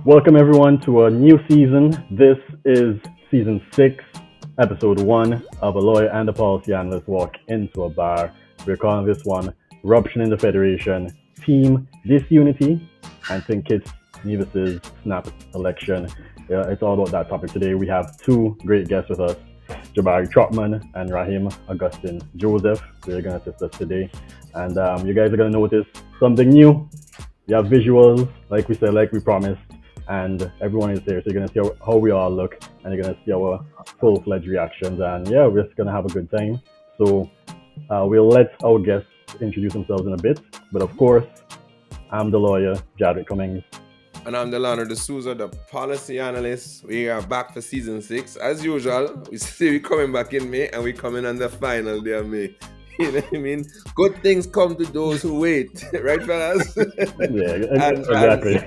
Welcome everyone to a new season. This is season 6, episode 1 of A Lawyer and a Policy Analyst Walk into a Bar. We're calling this one Ruption in the Federation, Team Disunity, and think it's Nevis's snap election. It's all about that topic today. We have two great guests with us, Jabari Trotman and Rahym Augustin-Joseph. They're going to assist us today. And you guys are going to notice something new. We have visuals, like we said, like we promised. And everyone is here, so you're going to see how we all look, and you're going to see our full-fledged reactions. And yeah, we're just going to have a good time. So we'll let our guests introduce themselves in a bit. But of course, I'm the lawyer, Jabari Cummings. And I'm Delano D'Souza, the policy analyst. We are back for season 6. As usual, we see we coming back in May, and we coming on the final day of May. You know what I mean? Good things come to those who wait, right, fellas? Yeah, exactly.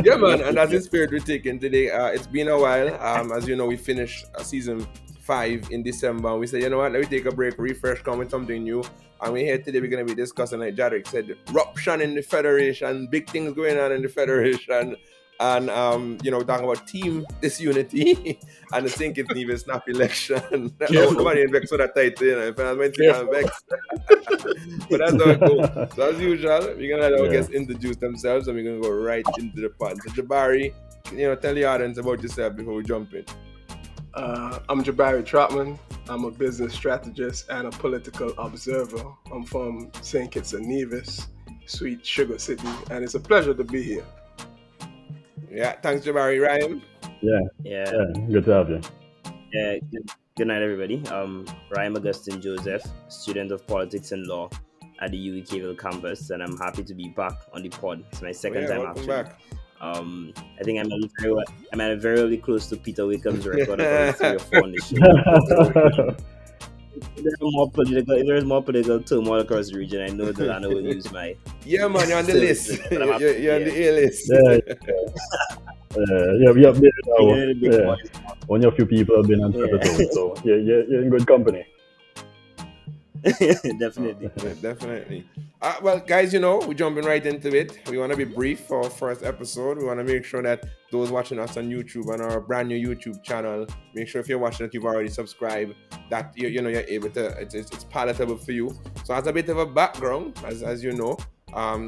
Yeah, man, and that's the spirit we're taking today. It's been a while. As you know, we finished season 5 in December. And we said, you know what, let me take a break, refresh, come with something new. And we're here today, we're going to be discussing, like Jadrick said, Ruption in the Federation, big things going on in the Federation. And, talking about team disunity. And I think it's Nevis snap election. Nobody in Vex for that title, you know. If I'm Vex. But that's how it goes. So as usual, we're going to let our guests introduce themselves and we're going to go right into the pod. So Jabari, tell the audience about yourself before we jump in. I'm Jabari Trotman. I'm a business strategist and a political observer. I'm from St. Kitts and Nevis, sweet sugar city, and it's a pleasure to be here. Yeah, thanks, Jabari. Rahym? Yeah, good to have you. Yeah, good night, everybody. Rahym Augustin-Joseph, student of politics and law at the UWKville campus, and I'm happy to be back on the pod. It's my second time actually. Back. I think I'm at very close to Peter Wickham's record of 3 or 4 on the show. If there's more political turmoil across the region, I know that I will use my... Yeah, man, you're on the list. You're on the A-list. Yeah, updated now. Only a few people have been on the episode, so you're in good company. Definitely. Well, guys, we're jumping right into it. We want to be brief for our first episode. We want to make sure that those watching us on YouTube, on our brand new YouTube channel, make sure if you're watching it, you've already subscribed, that you're able to, it's palatable for you. So as a bit of a background, as you know,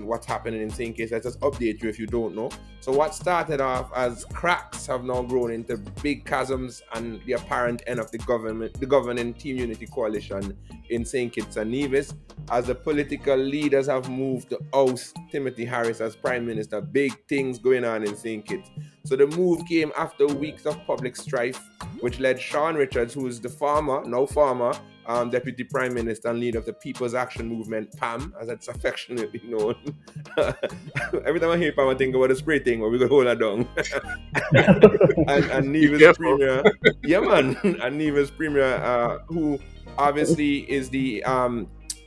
what's happening in St. Kitts, let's just update you if you don't know. So what started off as cracks have now grown into big chasms and the apparent end of the governing Team Unity Coalition in St. Kitts and Nevis, as the political leaders have moved to oust Timothy Harris as Prime Minister. Big things going on in St. Kitts. So the move came after weeks of public strife, which led Sean Richards, who is the former Deputy Prime Minister and leader of the People's Action Movement, PAM, as it's affectionately known. Every time I hear PAM, I think about the spray thing where we go hold her down. and Nevis Premier, and Nevis Premier, who obviously is the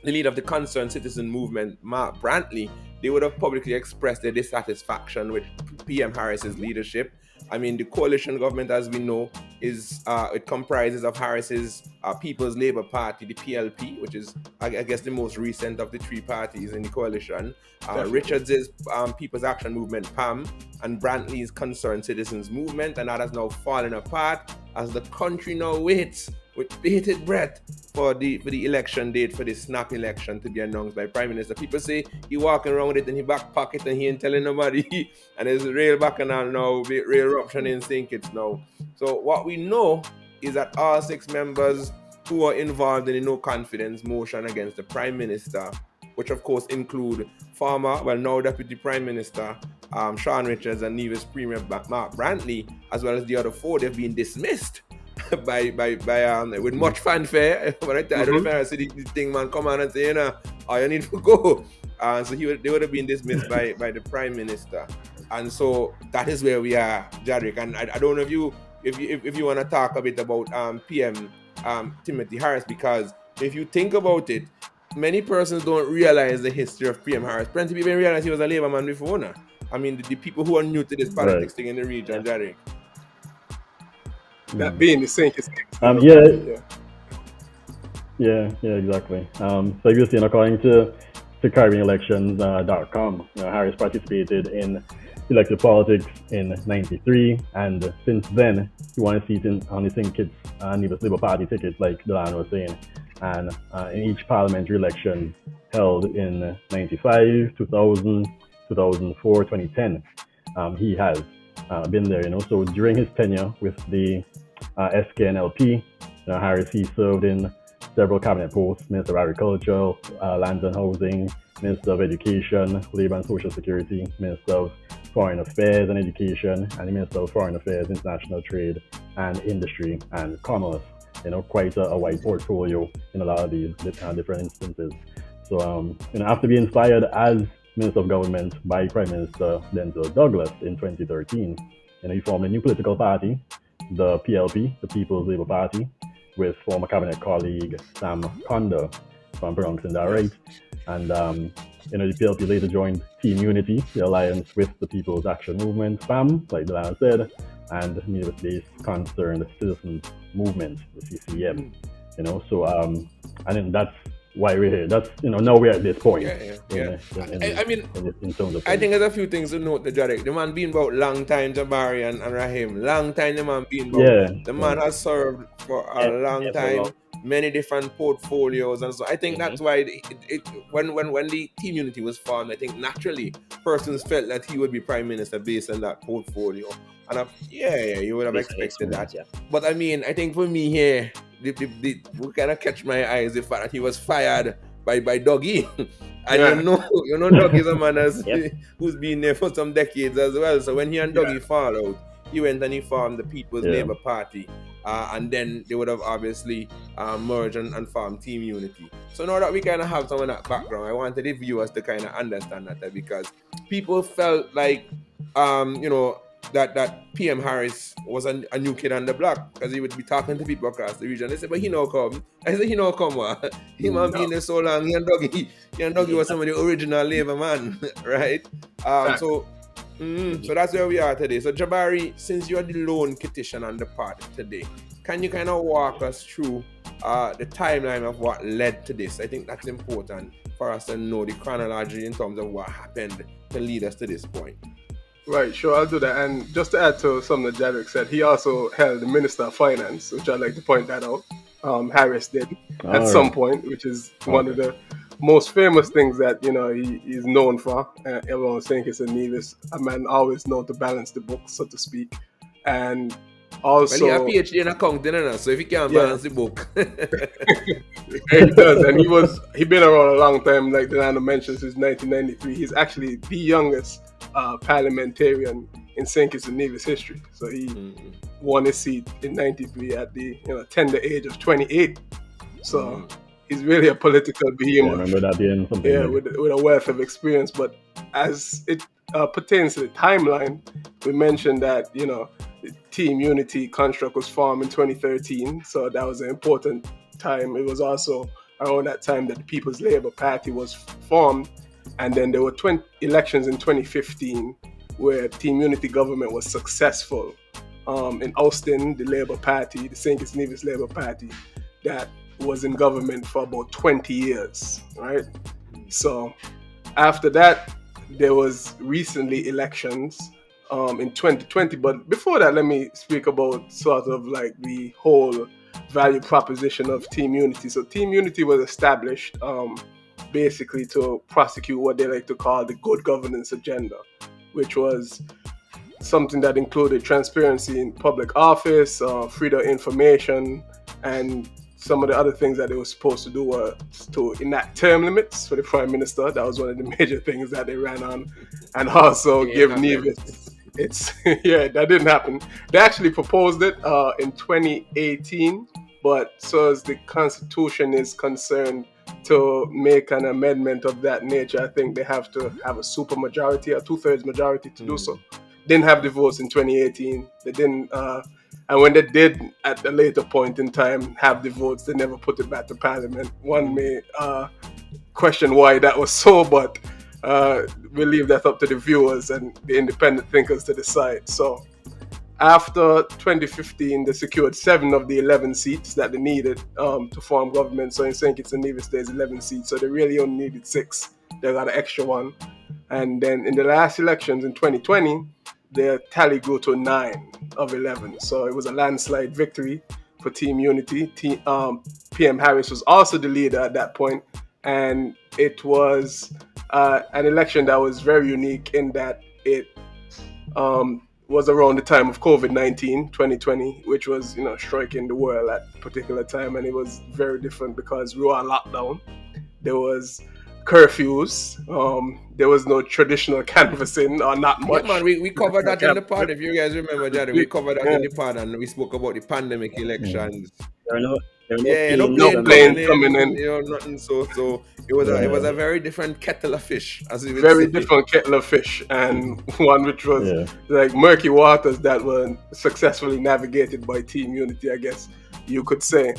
leader of the Concerned Citizen Movement, Mark Brantley. They would have publicly expressed their dissatisfaction with PM Harris's leadership. I mean, the coalition government, as we know, it comprises of Harris's People's Labour Party, the PLP, which is, I guess, the most recent of the 3 parties in the coalition. Richards's People's Action Movement, PAM, and Brantley's Concerned Citizens Movement, and that has now fallen apart as the country now waits with bated breath for the election date for the snap election to be announced by Prime Minister. People say he walking around with it in his back pocket and he ain't telling nobody. And there's a real bacchanal now, real eruption in St. Kitts now. So what we know is that all 6 members who are involved in the no confidence motion against the Prime Minister, which of course include now Deputy Prime Minister Sean Richards and Nevis Premier Mark Brantley, as well as the other 4, they've been dismissed by with much fanfare. But I don't know if I see the thing man come on and say, you need to go. So they would have been dismissed by the Prime Minister. And so that is where we are, Jadrick. And I don't know if you want to talk a bit about PM Timothy Harris, because if you think about it, many persons don't realize the history of PM Harris. Plenty of people realize he was a Labour man before now. I mean, the people who are new to this politics thing in the region, Jadrick. That being the St. Kitts. Exactly. So you're saying, according to CaribbeanElections.com, Harris participated in elected politics in '93, and since then he won a seat on the St. Kitts Nevis Labour Party ticket, like Delan was saying. And in each parliamentary election held in '95, 2000, 2004, 2010, he has been there. So during his tenure with the SKNLP, Harris, he served in several cabinet posts: Minister of Agriculture, Lands and Housing, Minister of Education, Labour and Social Security, Minister of Foreign Affairs and Education, and the Minister of Foreign Affairs, International Trade and Industry and Commerce. Quite a wide portfolio in a lot of these different instances. So, after being inspired as Minister of Government by Prime Minister Denzel Douglas in 2013, he formed a new political party, the PLP, the People's Labour Party, with former cabinet colleague Sam Conda, if I'm pronouncing that right. And the PLP later joined Team Unity, the alliance with the People's Action Movement, PAM, like Delan said, and Nevis-based Concerned Citizens Movement, the CCM. So I think that's why we're here. That's now we're at this point. In terms of I think there's a few things to note. The man been about long time, Jabari and Rahym. Long time the man been about. The man has served for a long time. Many different portfolios, and so I think that's why when the Team Unity was formed, I think naturally persons felt that he would be Prime Minister based on that portfolio. And you would have expected that. Yeah. But I think for me here, what kind of catch my eye is the fact that he was fired by Dougie. And Dougie's a man who's been there for some decades as well. So when he and Dougie fall out, he went and he formed the People's Labour Party. And then they would have obviously merged and formed Team Unity. So now that we kind of have some of that background, I wanted the viewers to kind of understand that because people felt like, that PM Harris was a new kid on the block because he would be talking to people across the region. They said, but he no come. I said, he no come what? He man been there so long. He and Dougie was some of the original Labour man, right? So that's where we are today. So Jabari, since you are the lone petition on the party today, can you kind of walk us through the timeline of what led to this? I think that's important for us to know the chronology in terms of what happened to lead us to this point. Right, sure, I'll do that. And just to add to something that Jadwick said, he also held the Minister of Finance, which I'd like to point that out. Harris did at some point, which is one of the most famous things that he is known for. Everyone's saying it's a Nevis. A man always known to balance the book, so to speak. And also, well, he had a PhD in accounting, so if he can't balance the book, he does. And he been around a long time, like Delano mentioned, since 1993. He's actually the youngest parliamentarian in St. Kitts and Nevis history. So he won his seat in '93 at the tender age of 28. So he's really a political behemoth. I remember that being something. Yeah, with a wealth of experience. But as it pertains to the timeline, we mentioned that the Team Unity construct was formed in 2013. So that was an important time. It was also around that time that the People's Labour Party was formed. And then there were elections in 2015 where Team Unity government was successful in ousting the Labour Party, the St. Kitts Nevis Labour Party, that was in government for about 20 years, right? So after that, there was recently elections in 2020. But before that, let me speak about sort of like the whole value proposition of Team Unity. So Team Unity was established basically to prosecute what they like to call the good governance agenda, which was something that included transparency in public office, freedom of information, and some of the other things that they were supposed to do were to enact term limits for the Prime Minister. That was one of the major things that they ran on. And also give Nevis that didn't happen. They actually proposed it in 2018, but so as the Constitution is concerned, to make an amendment of that nature, I think they have to have a super majority, a 2/3 majority to do so. Didn't have the votes in 2018. They didn't, and when they did at a later point in time have the votes, they never put it back to Parliament. One may question why that was so, but we'll leave that up to the viewers and the independent thinkers to decide. So after 2015, they secured 7 of the 11 seats that they needed to form government. So in St. Kitts and Nevis, there's 11 seats. So they really only needed 6. They got an extra one. And then in the last elections in 2020, the tally grew to 9 of 11. So it was a landslide victory for Team Unity. PM Harris was also the leader at that point, and it was an election that was very unique in that it was around the time of COVID-19, 2020, which was, striking the world at a particular time, and it was very different because we were on lockdown. There was curfews. There was no traditional canvassing, or not much. Yeah, man, we covered that in the pod. If you guys remember, Johnny, we covered that in the pod, and we spoke about the pandemic elections. There are no no plane coming in. Nothing. So it was a very different kettle of fish, as we would very say. different kettle of fish, and one which was like murky waters that were successfully navigated by Team Unity, I guess you could say.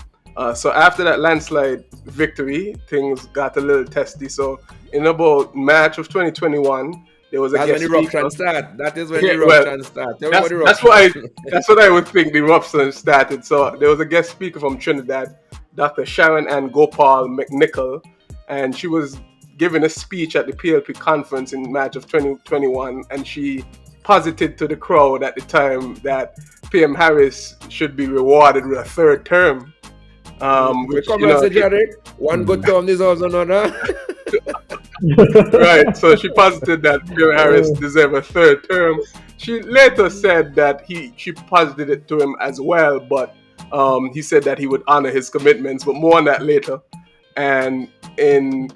So after that landslide victory, things got a little testy. So in about March of 2021, there was a That's guest when the speaker. eruption started. That is when the eruption started. That's what I would think the eruption started. So there was a guest speaker from Trinidad, Dr. Sharon Ann Gopal McNichol, and she was giving a speech at the PLP conference in March of 2021, and she posited to the crowd at the time that PM Harris should be rewarded with a third term. One good term deserves another. Right, so she posited that PM Harris deserved a third term. She later said that she posited it to him as well, but he said that he would honor his commitments, but more on that later. And in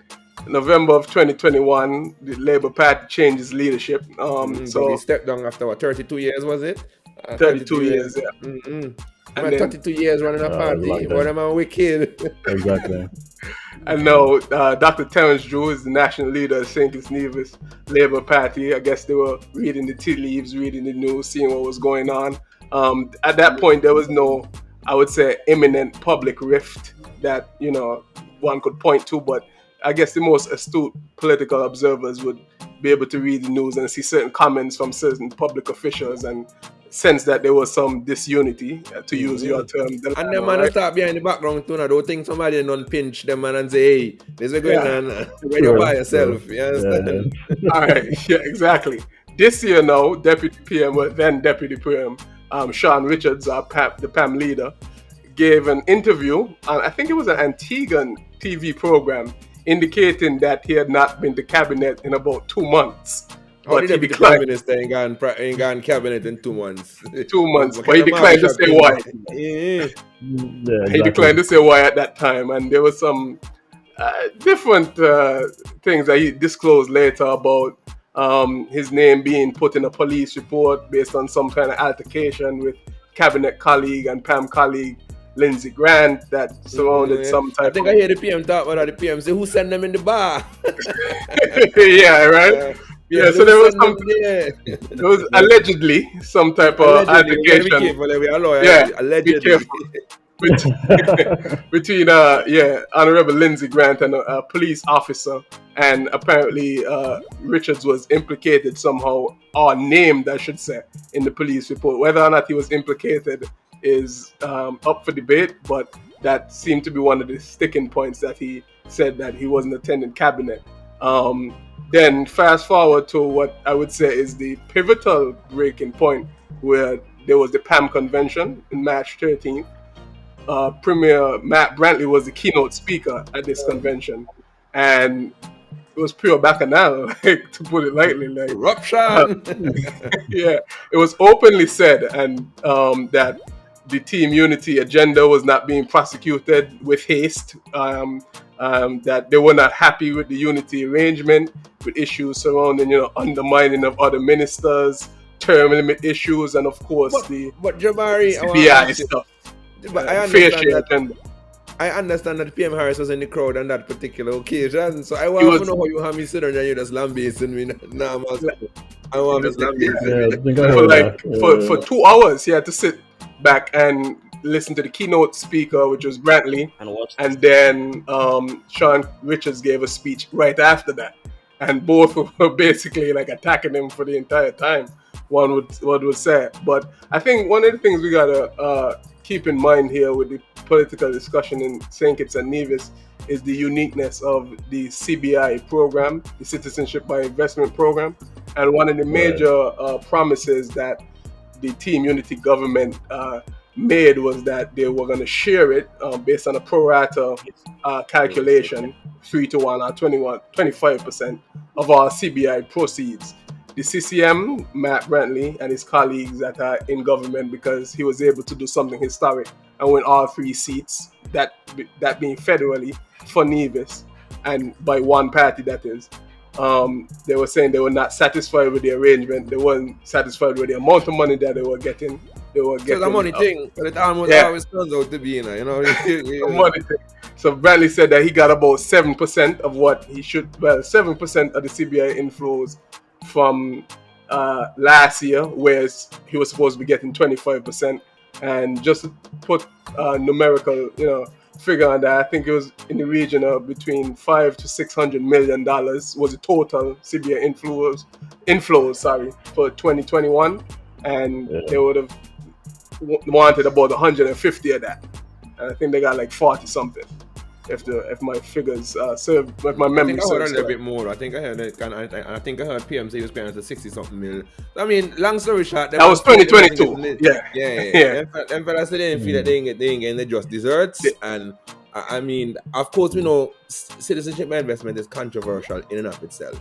November of 2021, the Labour Party changed its leadership. So he stepped down after 32 years, was it? 32 years, yeah. And 32 years running a party. What am I wicked? Exactly. And now Dr. Terence Drew is the national leader of St. Kitts Nevis Labour Party. I guess they were reading the tea leaves, reading the news, seeing what was going on. At that point, there was no, I would say, imminent public rift that, one could point to. But I guess the most astute political observers would be able to read the news and see certain comments from certain public officials and sense that there was some disunity, to use your term. And them man start behind the background too. I don't think somebody non-pinch them man and say, hey, this is going on when you're by yourself. You understand? All right, yeah, exactly. This year now, Deputy PM, then Deputy PM, Sean Richards, the PAM leader, gave an interview, and I think it was an Antiguan TV program, indicating that he had not been to cabinet in about 2 months. How did he decline? Prime Minister ain't gone cabinet in 2 months. 2 months, but he declined to say why. He declined to say why at that time, and there was some different things that he disclosed later about his name being put in a police report based on some kind of altercation with cabinet colleague and PAM colleague Lindsey Grant that surrounded some type. I think I hear the PM talk about that. The PM say, who sent them in the bar? Yeah, right. Yeah, so there was there was allegedly some type of altercation. Allegedly. Between Honorable Lindsey Grant and a police officer, and apparently Richards was implicated somehow, or named, I should say, in the police report. Whether or not he was implicated is up for debate, but that seemed to be one of the sticking points that he said that he wasn't attending cabinet. Then fast forward to what I would say is the pivotal breaking point, where there was the PAM convention in March 13th. Premier Matt Brantley was the keynote speaker at this convention, and it was pure bacchanal, to put it lightly. Like Ruption. Yeah, it was openly said, and that the Team Unity agenda was not being prosecuted with haste. That they were not happy with the unity arrangement, with issues surrounding, undermining of other ministers, term limit issues, and of course but Jabari, CBI stuff. But I understand that PM Harris was in the crowd on that particular occasion, so I want to know how you have me sit down and you just lambasting me. I want to lambasting for 2 hours. He had to sit back and listen to the keynote speaker, which was Brantley, and then Sean Richards gave a speech right after that, and both were basically like attacking him for the entire time. One would say, but I think one of the things we gotta keep in mind here with the political discussion in St. Kitts and Nevis is the uniqueness of the CBI program, the Citizenship by Investment program. And one of the major promises that the Team Unity government made was that they were going to share it based on a pro rata calculation, 3-1 or 25% of our CBI proceeds. The CCM, Matt Brantley, and his colleagues that are in government, because he was able to do something historic and win all 3 seats, that being federally for Nevis, and by one party, that is. They were saying they were not satisfied with the arrangement. They weren't satisfied with the amount of money that they were getting. So the money thing, but it almost always turns out to be, you know. The money thing. So Brantley said that he got about 7% of what he should. Well, 7% of the CBI inflows from last year, whereas he was supposed to be getting 25%. And just to put numerical, figure on that, I think it was in the region of between $500 to $600 million was the total CBI inflows for 2021, and they would have wanted about 150 of that, and I think they got like 40 something. If my figures serve, if my memory serves. I heard a little bit more. I think I heard PM say he was paying us 60 something million. I mean, long story short, that was 2022. Yeah. Them fellas didn't feel that they ain't getting the just desserts, and I mean, of course, we know citizenship investment is controversial in and of itself.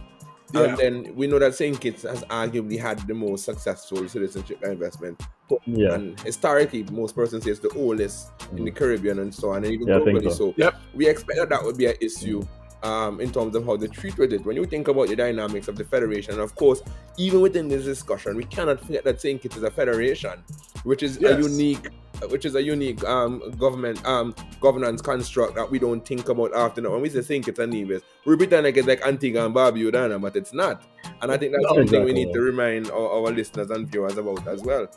Yeah. And then we know that St. Kitts has arguably had the most successful citizenship investment. Yeah. And historically, most persons say it's the oldest in the Caribbean and so on, and even globally. So we expect that would be an issue in terms of how they treat with it. When you think about the dynamics of the federation, and of course, even within this discussion, we cannot forget that St. Kitts is a federation, which is a unique governance construct that we don't think about often. When we say St. Kitts and Nevis, we pretend like it's like Antigua and Barbuda, but it's not. And I think that's something we need to remind our listeners and viewers about as well.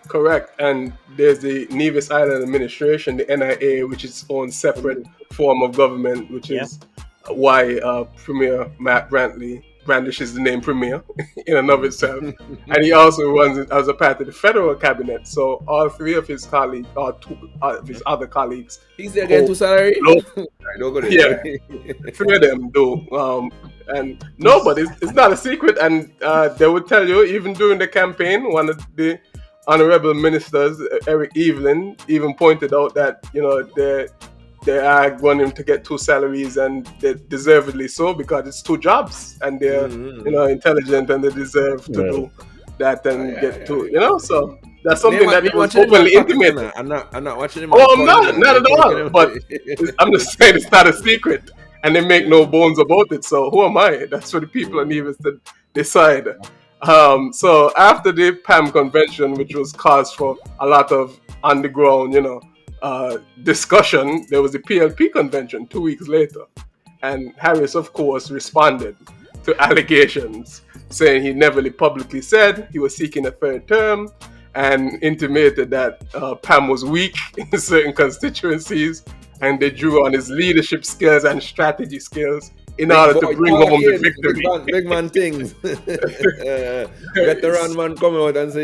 Correct. And there's the Nevis Island Administration, the NIA, which is its own separate form of government, which is why Premier Matt Brantley brandishes the name Premier in and of itself. And he also runs it as a part of the federal cabinet. So all 3 of his colleagues, or 2 of his other colleagues. He's there getting 2 salary? Don't go there. Yeah. 3 of them do. And no, but it's not a secret. And they would tell you, even during the campaign, one of the honorable ministers, Eric Evelyn, even pointed out that, they are wanting to get 2 salaries, and they're deservedly so, because it's 2 jobs, and they're intelligent, and they deserve to do that and get 2. So that's something that he was openly intimated. I'm not watching him. Oh, not at all. But I'm just saying it's not a secret, and they make no bones about it. So who am I? That's for the people of Nevis to decide. So after the PAM convention, which was cause for a lot of underground, discussion, there was the PLP convention 2 weeks later. And Harris, of course, responded to allegations, saying he never publicly said he was seeking a 3rd term, and intimated that PAM was weak in certain constituencies, and they drew on his leadership skills and strategy skills in order to bring home the victory. Big man things. Veteran man come out and say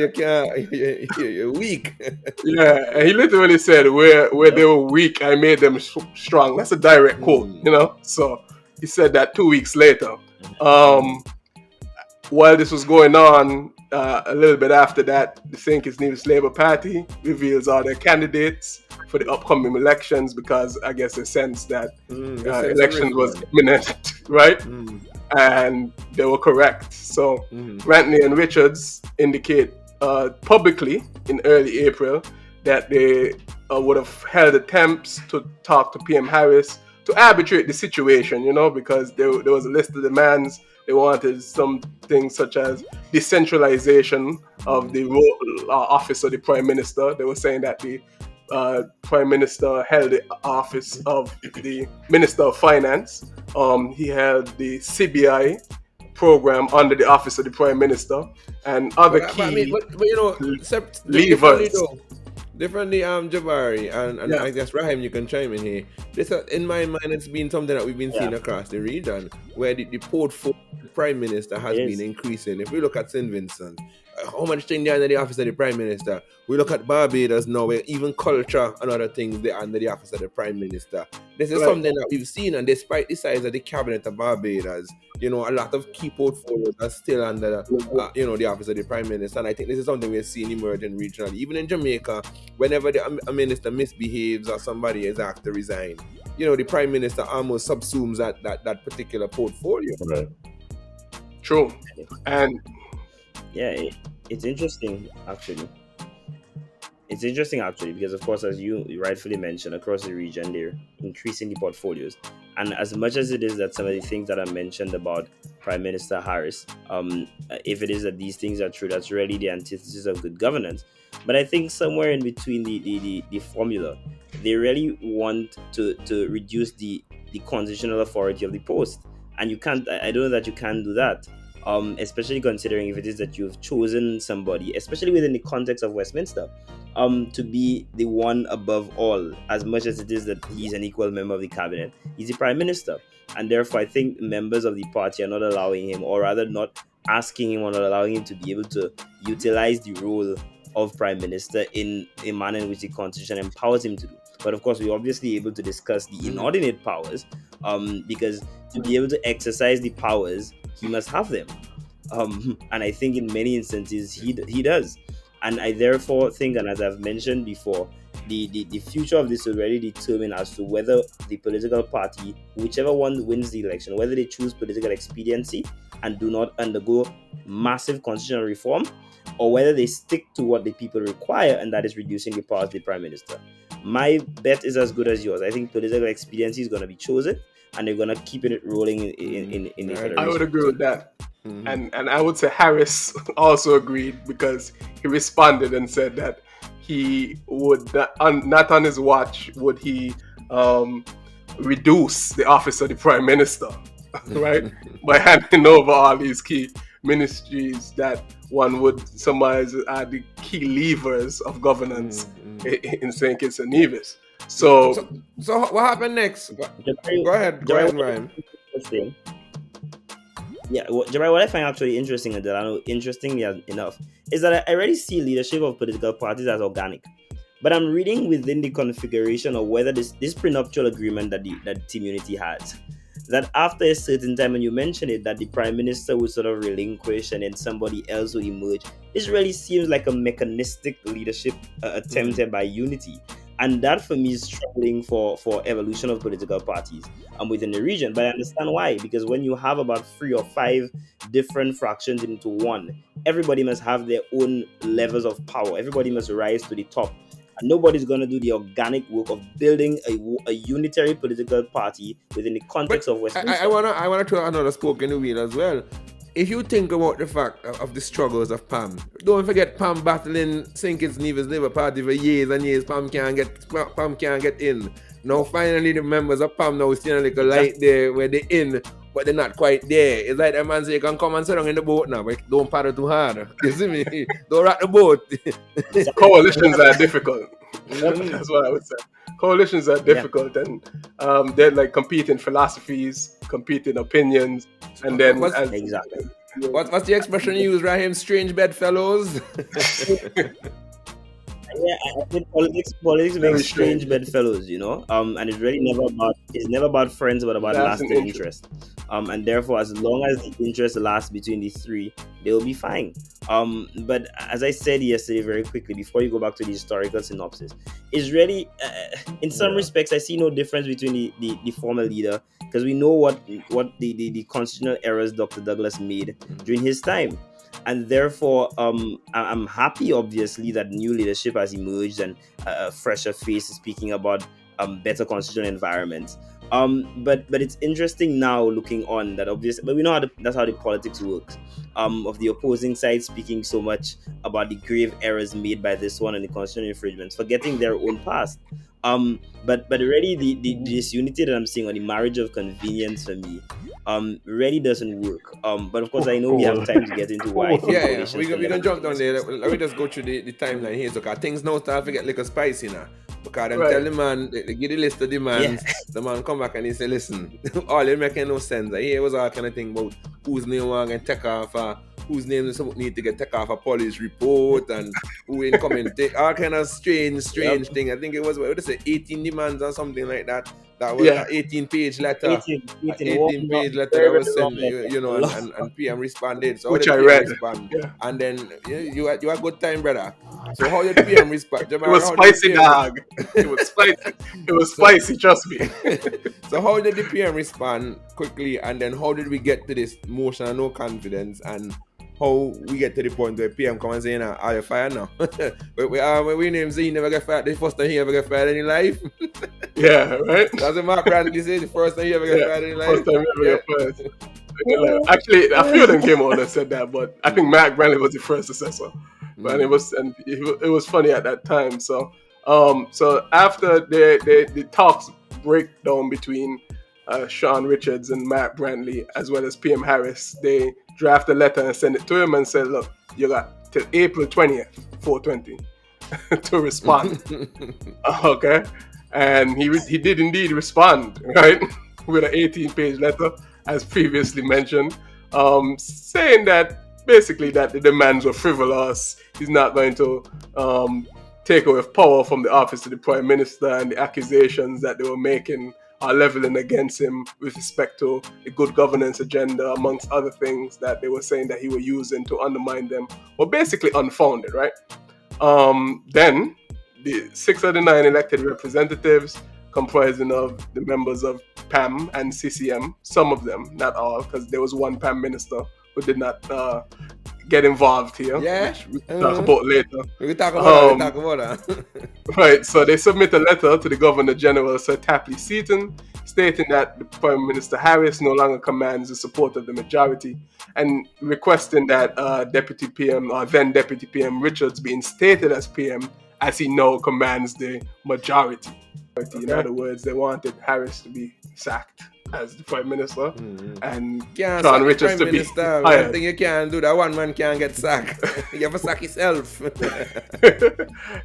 you're weak. Yeah, and he literally said, where they were weak, I made them strong. That's a direct quote, So he said that 2 weeks later. While this was going on, a little bit after that, the St. Kitts Nevis Labour Party reveals all their candidates for the upcoming elections, because I guess they sensed that elections was imminent, right? And they were correct. So Brantley and Richards indicate publicly in early April that they would have held attempts to talk to PM Harris to arbitrate the situation, because there was a list of demands. They wanted something such as decentralization of the office of the Prime Minister. They were saying that the Prime Minister held the office of the Minister of Finance. He held the CBI program under the office of the Prime Minister, and other key levers. Differently, Jabari, and I guess Rahym, you can chime in here. This, in my mind, it's been something that we've been seeing across the region, where the portfolio of the Prime Minister has been increasing. If we look at St. Vincent, how much thing there under the office of the Prime Minister. We look at Barbados now, where even culture and other things they under the office of the Prime Minister. This is something that we've seen, and despite the size of the cabinet of Barbados, a lot of key portfolios are still under, the office of the Prime Minister. And I think this is something we're seeing emerging regionally. Even in Jamaica, whenever a minister misbehaves or somebody is asked to resign, the Prime Minister almost subsumes that particular portfolio. Right. True. And it's interesting actually. It's interesting actually because, of course, as you rightfully mentioned, across the region they're increasing the portfolios, and as much as it is that some of the things that I mentioned about Prime Minister Harris, if it is that these things are true, that's really the antithesis of good governance. But I think somewhere in between the formula, they really want to reduce the constitutional authority of the post, and you can't. I don't know that you can do that. Especially considering if it is that you've chosen somebody, especially within the context of Westminster, to be the one above all, as much as it is that he's an equal member of the cabinet. He's the Prime Minister, and therefore I think members of the party are not allowing him, or rather not asking him or not allowing him to be able to utilize the role of Prime Minister in a manner in which the Constitution empowers him to do. But of course, we're obviously able to discuss the inordinate powers, because to be able to exercise the powers, he must have them. And I think in many instances he does. And I therefore think, and as I've mentioned before, the future of this will really determine as to whether the political party, whichever one wins the election, whether they choose political expediency and do not undergo massive constitutional reform, or whether they stick to what the people require, and that is reducing the powers of the Prime Minister. My bet is as good as yours. I think political expediency is going to be chosen, and they're going to keep it rolling in the federation. I would agree with that. Mm-hmm. And I would say Harris also agreed, because he responded and said that he would not on his watch would he reduce the office of the Prime Minister, right? By handing over all these key ministries that one would surmise are the key levers of governance in St. Kitts and Nevis. So what happened next? Go ahead, Rahym. Yeah, Jabari, what I find actually interesting, and that I know interestingly enough, is that I already see leadership of political parties as organic. But I'm reading within the configuration of whether this prenuptial agreement that the team unity has, that after a certain time, and you mentioned it, that the Prime Minister would sort of relinquish and then somebody else will emerge. This really seems like a mechanistic leadership attempted by unity. And that for me is troubling for evolution of political parties within the region. But I understand why, because when you have about 3 or 5 different fractions into one, everybody must have their own levels of power. Everybody must rise to the top. And nobody's going to do the organic work of building a unitary political party within the context of Westminster. I wanna throw another spoke in the wheel as well. If you think about the fact of the struggles of PAM, don't forget PAM battling St. Kitts Nevis Labour Party for years and years. PAM can't get in. Now finally the members of PAM now seeing a little light there where they're in, but they're not quite there. It's like that man say, you can come and sit down in the boat now, but don't paddle too hard. You see me? Don't rock the boat. Coalitions are difficult. That's what I would say. Coalitions are difficult, and they're like competing philosophies, competing opinions, and then exactly. What's the expression you use, Rahym? Strange bedfellows. Yeah, I think politics makes strange bedfellows, and it's never about friends, but about lasting interest. And therefore, as long as the interest lasts between the three, they'll be fine. But as I said yesterday, very quickly, before you go back to the historical synopsis, is really, in some respects, I see no difference between the former leader, because we know what the constitutional errors Dr. Douglas made during his time. And therefore, I'm happy, obviously, that new leadership has emerged and a fresher face is speaking about better constitutional environments. But it's interesting now looking on that, obviously, but we know that's how the politics works. Of the opposing side speaking so much about the grave errors made by this one and the constitutional infringements, forgetting their own past. But really the disunity that I'm seeing, or the marriage of convenience for me, really doesn't work. But of course I know we have time to get into why. Yeah. We can jump down there. Let me just go through the timeline here. So things now start to get like a spicy now. Because them tell the man, they give the list of demands, the man come back and he say, listen, all it making no sense. Here was all kind of thing about whose name one can take off, whose names need to get taken off a police report and who in commentate, all kind of strange thing. I think it was, what did I say, 18 demands or something like that. That was an 18-page letter. 18-page letter that was sent, and PM responded. So which how I did PM read. respond? Yeah. And then you had a good time, brother. So how did PM respond? It was spicy, dog. It was spicy. It was spicy, trust me. So how did the PM respond quickly, and then how did we get to this motion of no confidence, and how we get to the point where PM come and say, are you fired now? we name say he never get fired. The first time he ever get fired in his life. Yeah, right? That's what Mark Brantley said, the first time he ever get fired in his life. First time he ever get fired. Actually, a few of them came on and said that, but I think Mark Brantley was the first assessor. But it was funny at that time. So after the talks break down between Sean Richards and Mark Brantley, as well as PM Harris, they draft a letter and send it to him and said, look, you got till April 20th, 420, to respond. Okay? And he did indeed respond, right? With an 18-page letter, as previously mentioned, saying that basically that the demands were frivolous. He's not going to take away power from the office of the Prime Minister, and the accusations that they were making are leveling against him with respect to the good governance agenda, amongst other things that they were saying that he was using to undermine them, were basically unfounded, right? Then the 6 of the 9 elected representatives, comprising of the members of PAM and CCM, some of them, not all, because there was one PAM minister who did not get involved here, which we'll talk about later. We'll talk about that. Right, so they submit a letter to the Governor General, Sir Tapley Seaton, stating that the Prime Minister Harris no longer commands the support of the majority, and requesting that Deputy PM, or then Deputy PM Richards, be instated as PM, as he now commands the majority. Okay. In other words, they wanted Harris to be sacked as the Prime Minister, and Sean Richards to be hired. One thing you can't do, that one man can't get sacked. You have to sack yourself.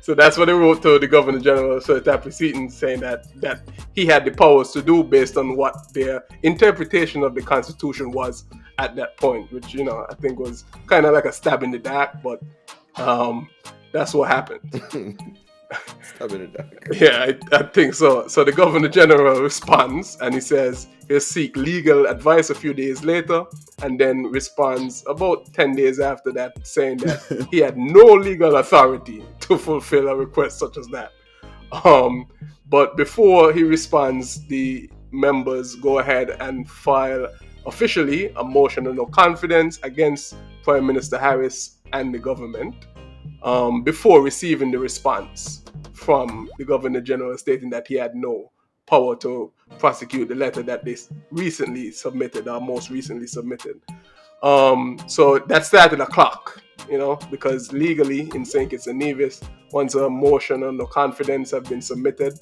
So that's what they wrote to the Governor General, Sir Tapley Seaton, saying that he had the powers to do based on what their interpretation of the Constitution was at that point, which, I think was kind of like a stab in the dark, but that's what happened. Yeah, I think so. So the Governor General responds and he says he'll seek legal advice a few days later, and then responds about 10 days after that, saying that he had no legal authority to fulfill a request such as that. But before he responds, the members go ahead and file officially a motion of no confidence against Prime Minister Harris and the government, before receiving the response from the Governor General stating that he had no power to prosecute the letter that they recently submitted, or most recently submitted. So that started a clock, because legally in St. Kitts and Nevis, once a motion of no confidence have been submitted,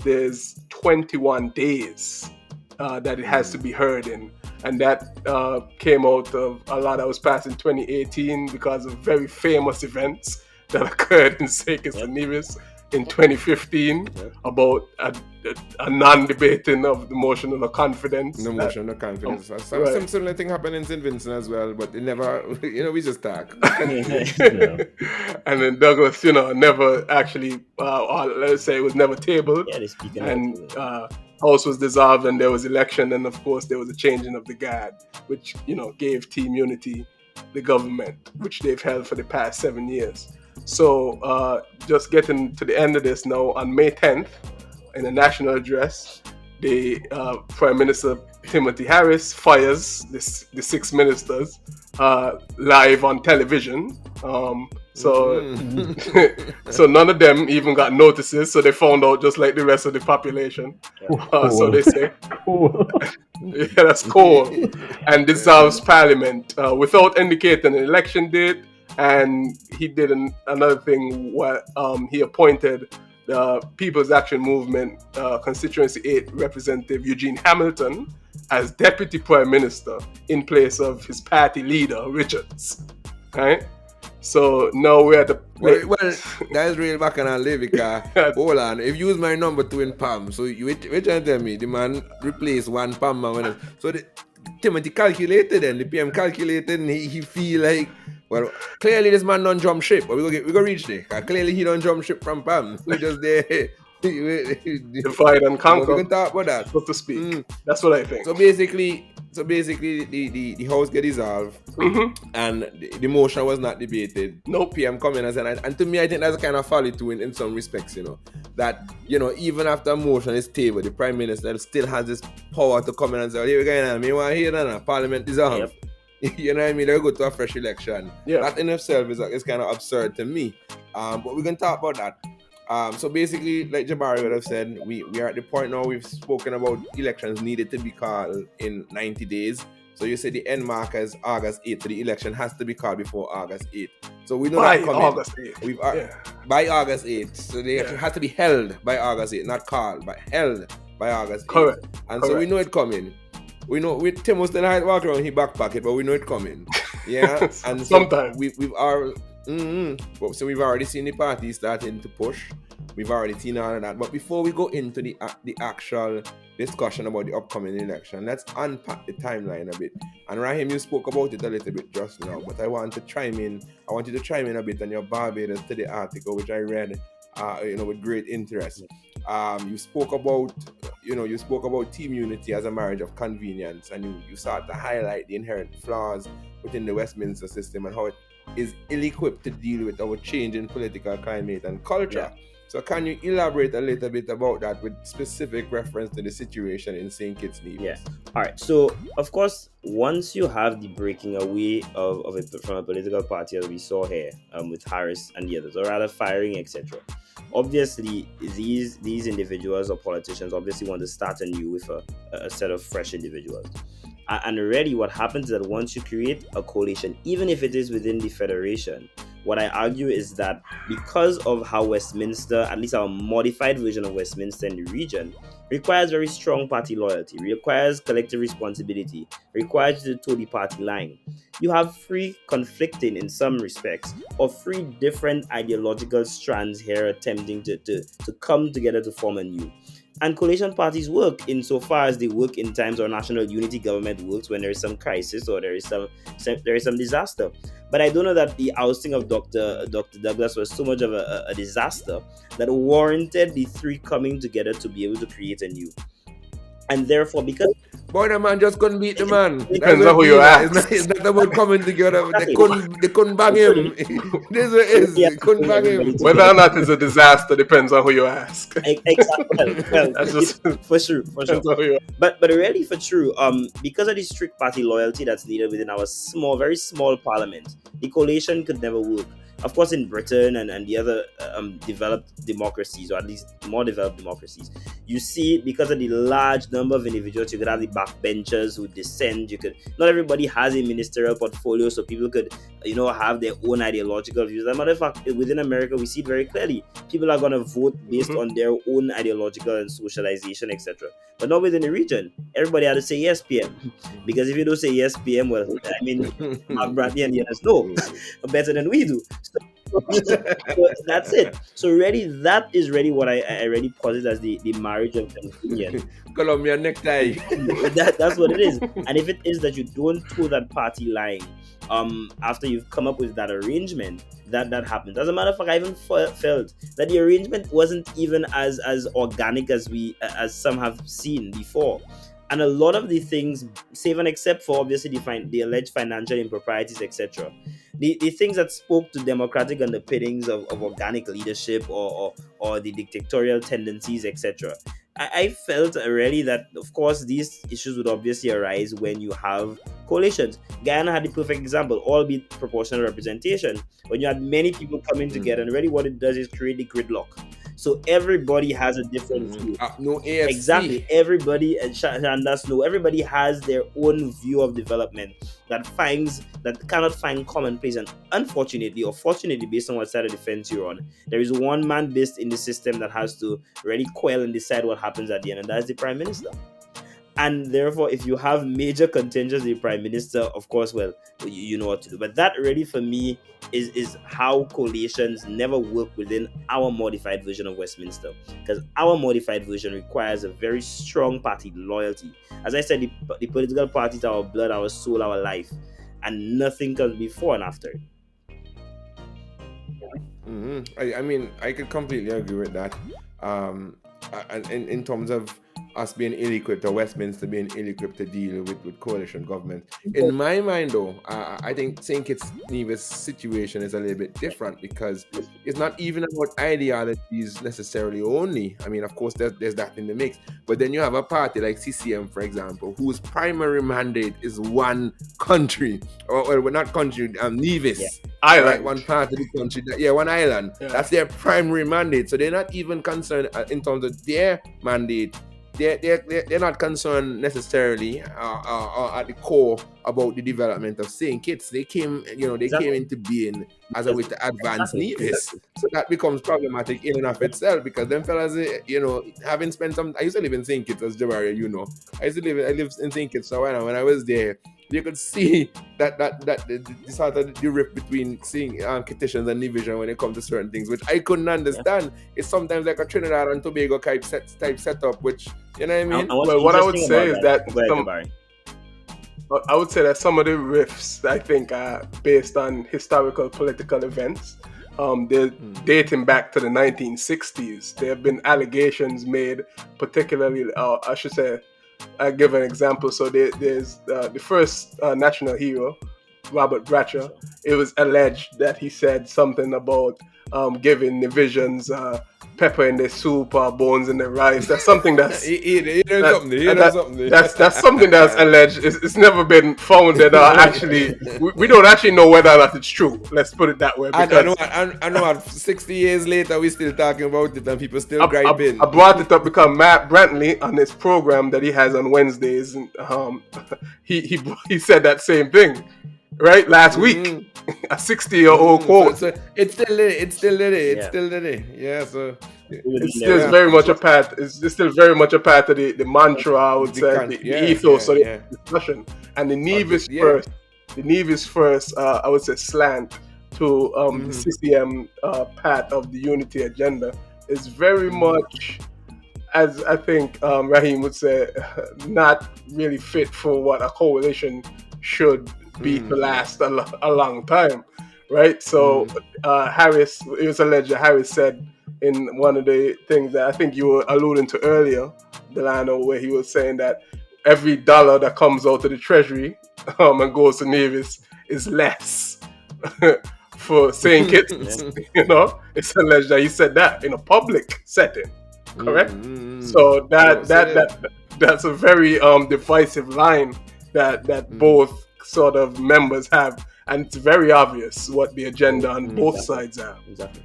there's 21 days that it has to be heard in. And that came out of a law that was passed in 2018 because of very famous events that occurred in St. Kitts and Nevis in 2015 about a non-debating of the motion of no confidence. No motion of no confidence. Some similar thing happened in St. Vincent as well, but it never, we just talk. And then Douglas, never actually, or let's say it was never tabled. And House was dissolved and there was election, and of course there was a changing of the guard, which gave Team Unity the government, which they've held for the past 7 years. So just getting to the end of this now, on May 10th, in a national address, the Prime Minister Timothy Harris fires the 6 ministers live on television. So none of them even got notices, so they found out just like the rest of the population. So they say, yeah, that's cool. And dissolves Parliament without indicating an election date. And he did another thing where he appointed the People's Action Movement Constituency 8 Representative Eugene Hamilton as Deputy Prime Minister in place of his party leader, Richards. Right? So now we're at the... Well, that's real back on our live, because hold on, if you use my number 2 in PAM, so you trying to tell me the man replaced one PAM man, so Timothy calculated and the PM calculated and he feel like, well, clearly this man don't jump ship, but we go reach there. Clearly he don't jump ship from Pam. We just there. Divide and conquer. We can talk about that, so to speak. That's what I think. So basically, the house get dissolved, and the motion was not debated. No PM come in and said, and to me, I think that's a kind of folly too in some respects, that even after a motion is tabled, the Prime Minister still has this power to come in and say, here we go, me want to hear that, Parliament dissolved. Yep. You know what I mean? They'll go to a fresh election. Yeah. That in itself is kind of absurd to me. But we can talk about that. So basically, like Jabari would have said, we are at the point now we've spoken about elections needed to be called in 90 days. So you say the end marker is August 8th, so the election has to be called before August 8th. So we know by that coming. August 8th. By August 8th. So the election has to be held by August 8th, not called, but held by August 8th. Correct. And so we know it coming. We know with Tim was still walk around he backpack it, but we know it coming. Yeah. And so sometimes we've already so we've already seen the party starting to push. We've already seen all of that. But before we go into the actual discussion about the upcoming election, let's unpack the timeline a bit. And Rahym, you spoke about it a little bit just now, but I want you to chime in a bit on your Barbados Today article, which I read with great interest. You spoke about team unity as a marriage of convenience, and you start to highlight the inherent flaws within the Westminster system and how it is ill-equipped to deal with our changing political climate and culture. Yeah. So can you elaborate a little bit about that with specific reference to the situation in St. Kitts Nevis? Yeah. All right. So, of course, once you have the breaking away from a political party as we saw here with Harris and the others, or rather firing, etc., obviously these individuals or politicians obviously want to start anew with a set of fresh individuals. And really what happens is that once you create a coalition, even if it is within the federation, what I argue is that because of how Westminster, at least our modified version of Westminster in the region, requires very strong party loyalty, requires collective responsibility, requires you to toe the party line. You have three conflicting, in some respects, or three different ideological strands here attempting to come together to form a new. And coalition parties work insofar as they work in times our national unity government works when there is some crisis or there is some disaster. But I don't know that the ousting of Dr. Douglas was so much of a disaster that warranted the three coming together to be able to create a new. And therefore, because boy, the man just couldn't beat the man. Depends on who you ask. It's not about coming together. They couldn't bang him. This is they couldn't bang him. Whether or not it's a disaster depends on who you ask. Exactly. Well, that's just for sure. But really for true, because of the strict party loyalty that's needed within our very small parliament, the coalition could never work. Of course, in Britain and the other developed democracies, or at least more developed democracies, you see, because of the large number of individuals, you could have the backbenchers who dissent. Not everybody has a ministerial portfolio, so people could, have their own ideological views. As a matter of fact, within America, we see it very clearly. People are going to vote based on their own ideological and socialization, etc. But not within the region. Everybody had to say yes, PM. Because if you don't say yes, PM, well, I mean, Mark Bradley and the others know better than we do. So that's it. So really, that is really what I really posit as the marriage of convenience. Colombian necktie. That's what it is. And if it is that you don't toe that party line, after you've come up with that arrangement, that happens. As a matter of fact, I even felt that the arrangement wasn't even as organic as some have seen before. And a lot of the things, save and except for obviously the alleged financial improprieties, etc., the things that spoke to democratic underpinnings of organic leadership or the dictatorial tendencies, etc., I felt really that, of course, these issues would obviously arise when you have coalitions. Guyana had the perfect example, albeit proportional representation, when you had many people coming together, and really what it does is create the gridlock. So everybody has a different view. No AFC. Exactly. Everybody, and Shandas know, everybody has their own view of development that cannot find common place. And unfortunately, or fortunately, based on what side of the fence you're on, there is one man based in the system that has to really quell and decide what happens at the end, and that's the Prime Minister. And therefore, if you have major contingents, the prime minister, of course, well, you know what to do. But that really, for me, is how coalitions never work within our modified version of Westminster, because our modified version requires a very strong party loyalty. As I said, the political parties are our blood, our soul, our life, and nothing comes before and after. I mean, I could completely agree with that. And in terms of us being ill-equipped, or Westminster being ill-equipped to deal with coalition government. In my mind, though, I think St. Kitts Nevis situation is a little bit different, because it's not even about ideologies necessarily only. I mean, of course, there's that in the mix. But then you have a party like CCM, for example, whose primary mandate is one country, or well, not country, Nevis. Yeah. Island. Right? One part of the country. One island. Yeah. That's their primary mandate. So they're not even concerned in terms of their mandate. They're not concerned necessarily or at the core about the development of St. Kitts. They came into being as a way to advance Nevis. So that becomes problematic in and of itself, because them fellas, having spent some, I used to live in St. Kitts, as Jabari, I lived in St. Kitts, so when I was there, you could see that the sort of the rift between Kittitians and Nevisian when it comes to certain things, which I couldn't understand. Yeah. It's sometimes like a Trinidad and Tobago type setup, which, you know what I mean? Well, what I would say is that I would say that some of the rifts, I think, are based on historical political events. They're dating back to the 1960s. There have been allegations made, particularly, I should say, I'll give an example. So there's the first national hero, Robert Bratcher. It was alleged that he said something about giving Nevisians pepper in their soup or bones in their rice. That's something that's that's something that's alleged. It's never been founded or actually. We don't actually know whether or not it's true. Let's put it that way. I know. 60 years later, we're still talking about it, and people still griping. I brought it up because Matt Brantley, on his program that he has on Wednesdays, he said that same thing, right, last week. A 60-year-old quote. So it's still there. Yeah, so it's still very much a part. It's still very much a part of the mantra, I would say, the ethos of the discussion. And the Nevis first, I would say, slant to the CCM part of the unity agenda is very much, as I think Rahym would say, not really fit for what a coalition should be to last a long time, right? So Harris, it was alleged Harris said in one of the things that I think you were alluding to earlier, Delano, where he was saying that every dollar that comes out of the treasury and goes to Nevis is less for St. Kitts. It's alleged that he said that in a public setting, correct? So that's a very divisive line that both sort of members have, and it's very obvious what the agenda on both sides are. Exactly.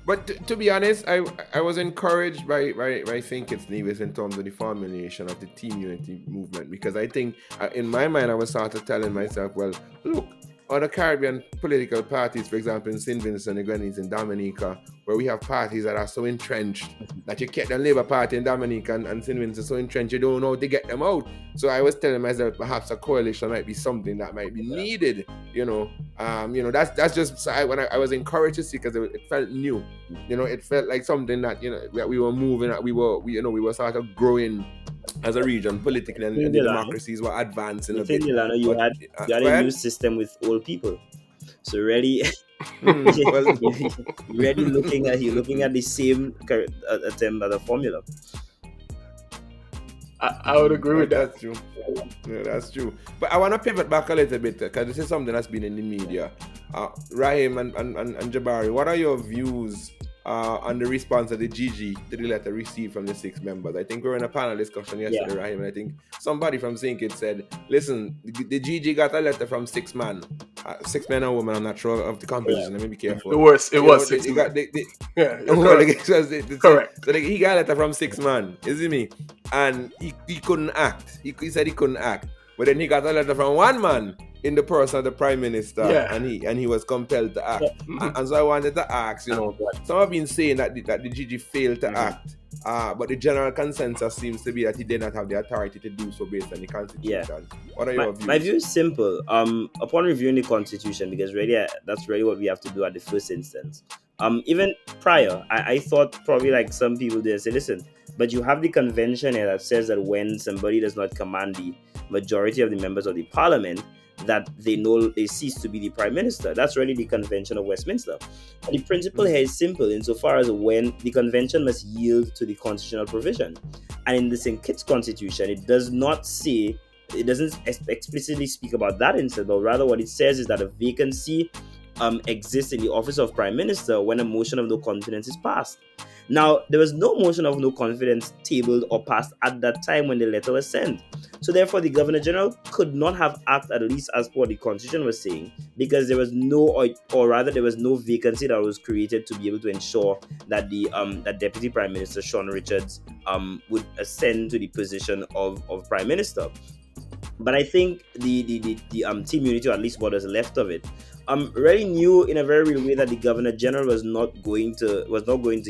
But to be honest, I was encouraged by St. Kitts Nevis in terms of the formulation of the team unity movement, because I think in my mind I was sort of telling myself, well, look, other Caribbean political parties, for example, in St. Vincent and Grenadines in Dominica, where we have parties that are so entrenched that you get the Labour Party in Dominica and St. Vincent so entrenched you don't know how to get them out. So I was telling myself perhaps a coalition might be something that might be needed. That's just when I was encouraged to see, because it felt new. It felt like something that that we were moving, that we were sort of growing as a region politically, and the democracies were advancing a bit. You had a new system with old people, so really, really looking at the same attempt at a formula. I would agree with that. That's true. Yeah, that's true. But I want to pivot back a little bit, because this is something that's been in the media. Rahym and Jabari, what are your views on the response of the GG to the letter received from the 6 members? I think we were in a panel discussion yesterday, Rahym, and I think somebody from St. Kitts said, listen, the GG got a letter from 6 men. 6 men and women, I'm not sure of the composition. Let me be careful. It was 6 men. Correct. So he got a letter from 6 men, isn't me? And he couldn't act. He said he couldn't act. But then he got a letter from 1 man in the person of the Prime Minister, and he was compelled to act. And so I wanted to ask, some have been saying that the GG failed to act But the general consensus seems to be that he did not have the authority to do so based on the Constitution. What are your views? My view is simple. Upon reviewing the Constitution, because really that's really what we have to do at the first instance. Even prior, I thought probably like some people did say, listen, but you have the convention here that says that when somebody does not command the majority of the members of the parliament, that they cease to be the prime minister. That's really the Convention of Westminster. And the principle here is simple insofar as when the convention must yield to the constitutional provision. And in the St. Kitts Constitution, it doesn't explicitly speak about that instead, but rather what it says is that a vacancy exists in the office of prime minister when a motion of no confidence is passed. Now, there was no motion of no confidence tabled or passed at that time when the letter was sent. So therefore, the Governor General could not have acted, at least as per what the Constitution was saying, because there was or rather there was no vacancy that was created to be able to ensure that the that Deputy Prime Minister Sean Richards would ascend to the position of Prime Minister. But I think the team unity, or at least what was left of it, really knew in a very real way that the Governor General was not going to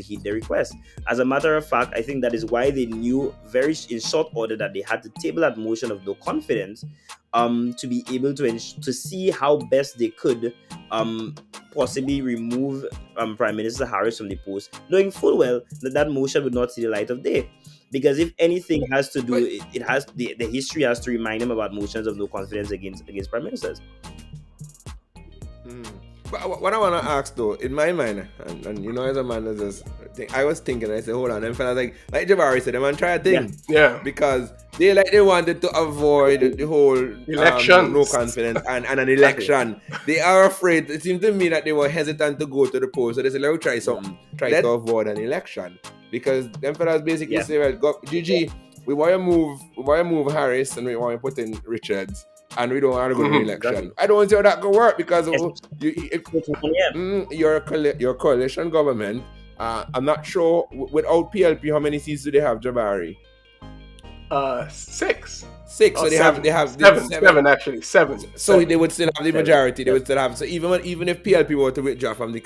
heed the request. As a matter of fact, I think that is why they knew very in short order that they had to table that motion of no confidence to be able to see how best they could possibly remove Prime Minister Harris from the post, knowing full well that motion would not see the light of day. Because if anything has to do, it has the history has to remind him about motions of no confidence against prime ministers. But what I want to ask though, in my mind, and you know, as a man, I was thinking, I said, hold on, them fellas like Jabari said, them and try a thing, yeah, because they wanted to avoid the whole election, no confidence and an election. They are afraid. It seemed to me that they were hesitant to go to the polls, so they said, let's try something, to avoid an election, because them fellas basically say, well, GG, we want to move Harris and we want to put in Richards. And we don't want to go to election. Exactly. I don't see how that could work because your coalition government. I'm not sure without PLP how many seats do they have, Jabari? 6. So they have seven actually. Seven. So they would still have the majority. They would still have. So even if PLP were to withdraw from the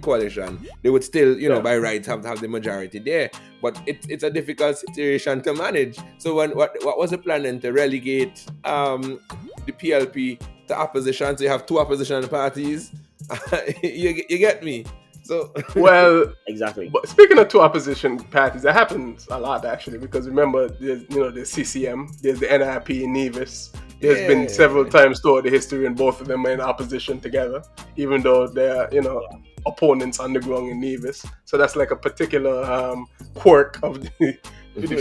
coalition, they would still by right have the majority there. But it's a difficult situation to manage. So what was the plan then to relegate the PLP to opposition? So you have two opposition parties. you get me? So well, exactly. But speaking of two opposition parties, that happens a lot actually, because remember, there's the CCM, there's the NIP in Nevis. There's been several times throughout the history, and both of them are in opposition together, even though they're opponents on the ground in Nevis. So that's like a particular quirk of the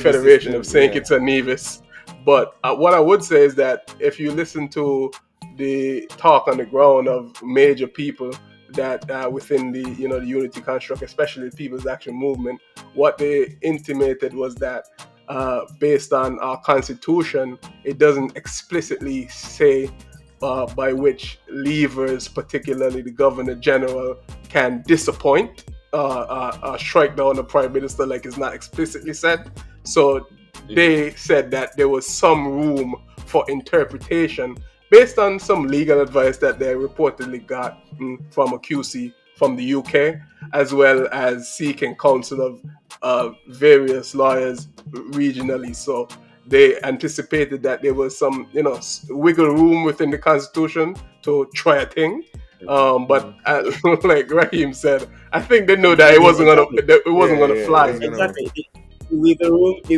Federation of St. Kitts and Nevis. But what I would say is that if you listen to the talk on the ground of major people that within the the unity construct, especially the People's Action Movement, what they intimated was that based on our constitution, it doesn't explicitly say by which levers, particularly the Governor General, can disappoint, strike down the Prime Minister, like it's not explicitly said. So they said that there was some room for interpretation based on some legal advice that they reportedly got from a QC from the UK, as well as seeking counsel of various lawyers regionally. So they anticipated that there was some, wiggle room within the Constitution to try a thing. But like Rahym said, I think they know that it wasn't gonna fly. Exactly. The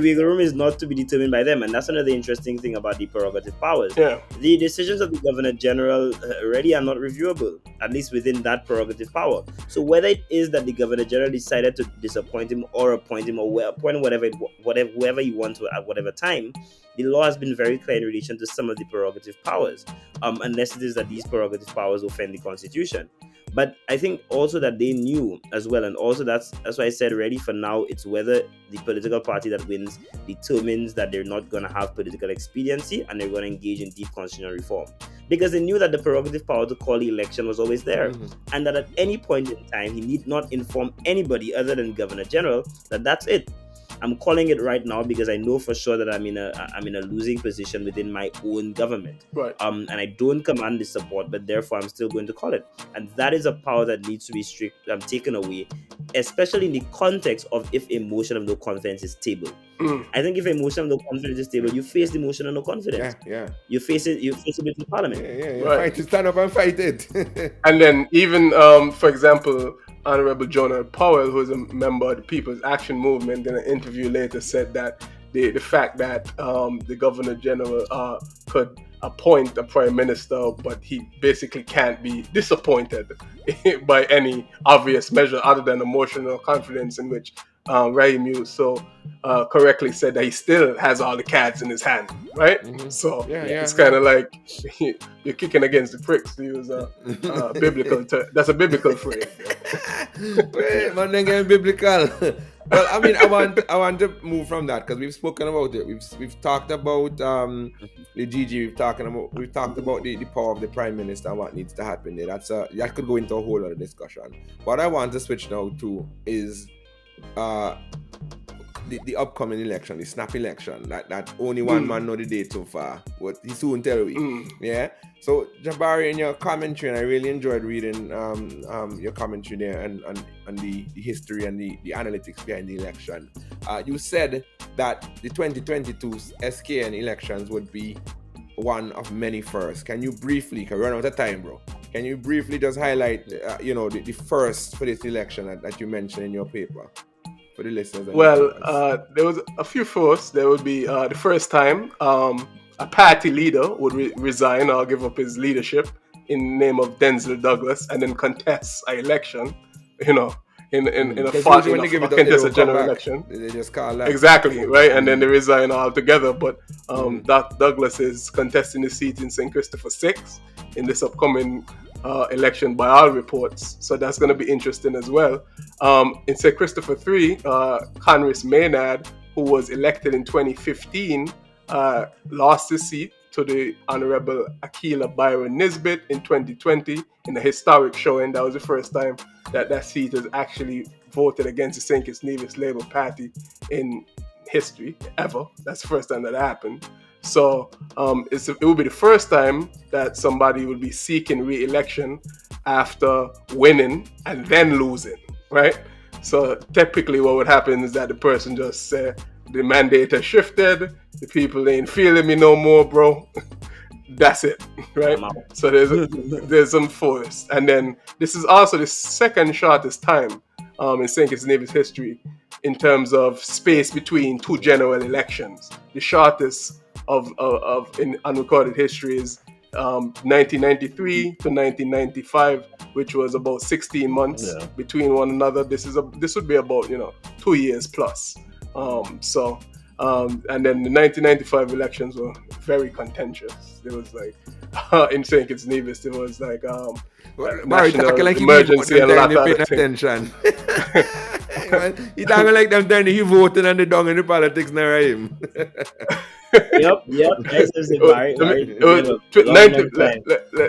wiggle room is not to be determined by them, and that's another interesting thing about the prerogative powers. Yeah. The decisions of the Governor General already are not reviewable, at least within that prerogative power. So whether it is that the Governor General decided to disappoint him or appoint him or appoint whoever he wants to at whatever time, the law has been very clear in relation to some of the prerogative powers, unless it is that these prerogative powers offend the Constitution. But I think also that they knew as well, and also that's why I said already, for now, it's whether the political party that wins determines that they're not going to have political expediency and they're going to engage in deep constitutional reform. Because they knew that the prerogative power to call the election was always there, and that at any point in time, he need not inform anybody other than Governor General that that's it. I'm calling it right now because I know for sure that I'm in a losing position within my own government. Right. And I don't command the support, but therefore I'm still going to call it. And that is a power that needs to be taken away, especially in the context of if a motion of no confidence is tabled. I think if a motion of no confidence is tabled, you face the motion of no confidence. Yeah. You face it with the parliament. Yeah. Right. Stand up and fight it. And then even, for example, Honorable Jonah Powell, who is a member of the People's Action Movement, in an interview later said that the fact that the Governor General could appoint a Prime Minister, but he basically can't be disappointed by any obvious measure other than emotional confidence, in which Rahym, you so correctly said that he still has all the cards in his hand, right? So it's kind of like you're kicking against the pricks, to use a biblical that's a biblical phrase. Wait, man, then getting biblical. Well, I mean, I want to move from that because we've spoken about it. We've talked about the GG. We've talked about the power of the Prime Minister and what needs to happen there. That could go into a whole other discussion. What I want to switch now to is the upcoming election, the snap election. That only one man know the date so far. What he soon tell we. Yeah. So Jabari, in your commentary, and I really enjoyed reading your commentary there and the history and the analytics behind the election. You said that the 2022 SKN elections would be one of many firsts. Can you briefly, can we run out of time, bro? Can you briefly just highlight, the first for this election that you mentioned in your paper for the listeners? Well, there was a few firsts. There would be the first time a party leader would resign or give up his leadership in the name of Denzel Douglas and then contest an election, in a contested general election. They just call that. Exactly, right? And then they resign altogether. But Douglas is contesting the seat in St. Christopher 6 in this upcoming election by all reports. So that's going to be interesting as well. In St. Christopher 3, Congress Maynard, who was elected in 2015, lost his seat to the Honorable Akila Byron Nisbet in 2020 in a historic showing. That was the first time that seat has actually voted against the St. Kitts Nevis Labour Party in history ever. That's the first time that happened. So it will be the first time that somebody will be seeking re-election after winning and then losing, right? So typically what would happen is that the person just say, the mandate has shifted, the people ain't feeling me no more, bro. That's it, right? So there's some force. And then this is also the second shortest time in St. Kitts Nevis history in terms of space between two general elections. The shortest in unrecorded history is 1993 to 1995, which was about 16 months between one another. This would be about 2 years plus. And then the 1995 elections were very contentious. There was in St. Kitts Nevis, there was national emergency and a lot of attention. He talking like them turning he voting and they down in the politics now, Rahym. Yep.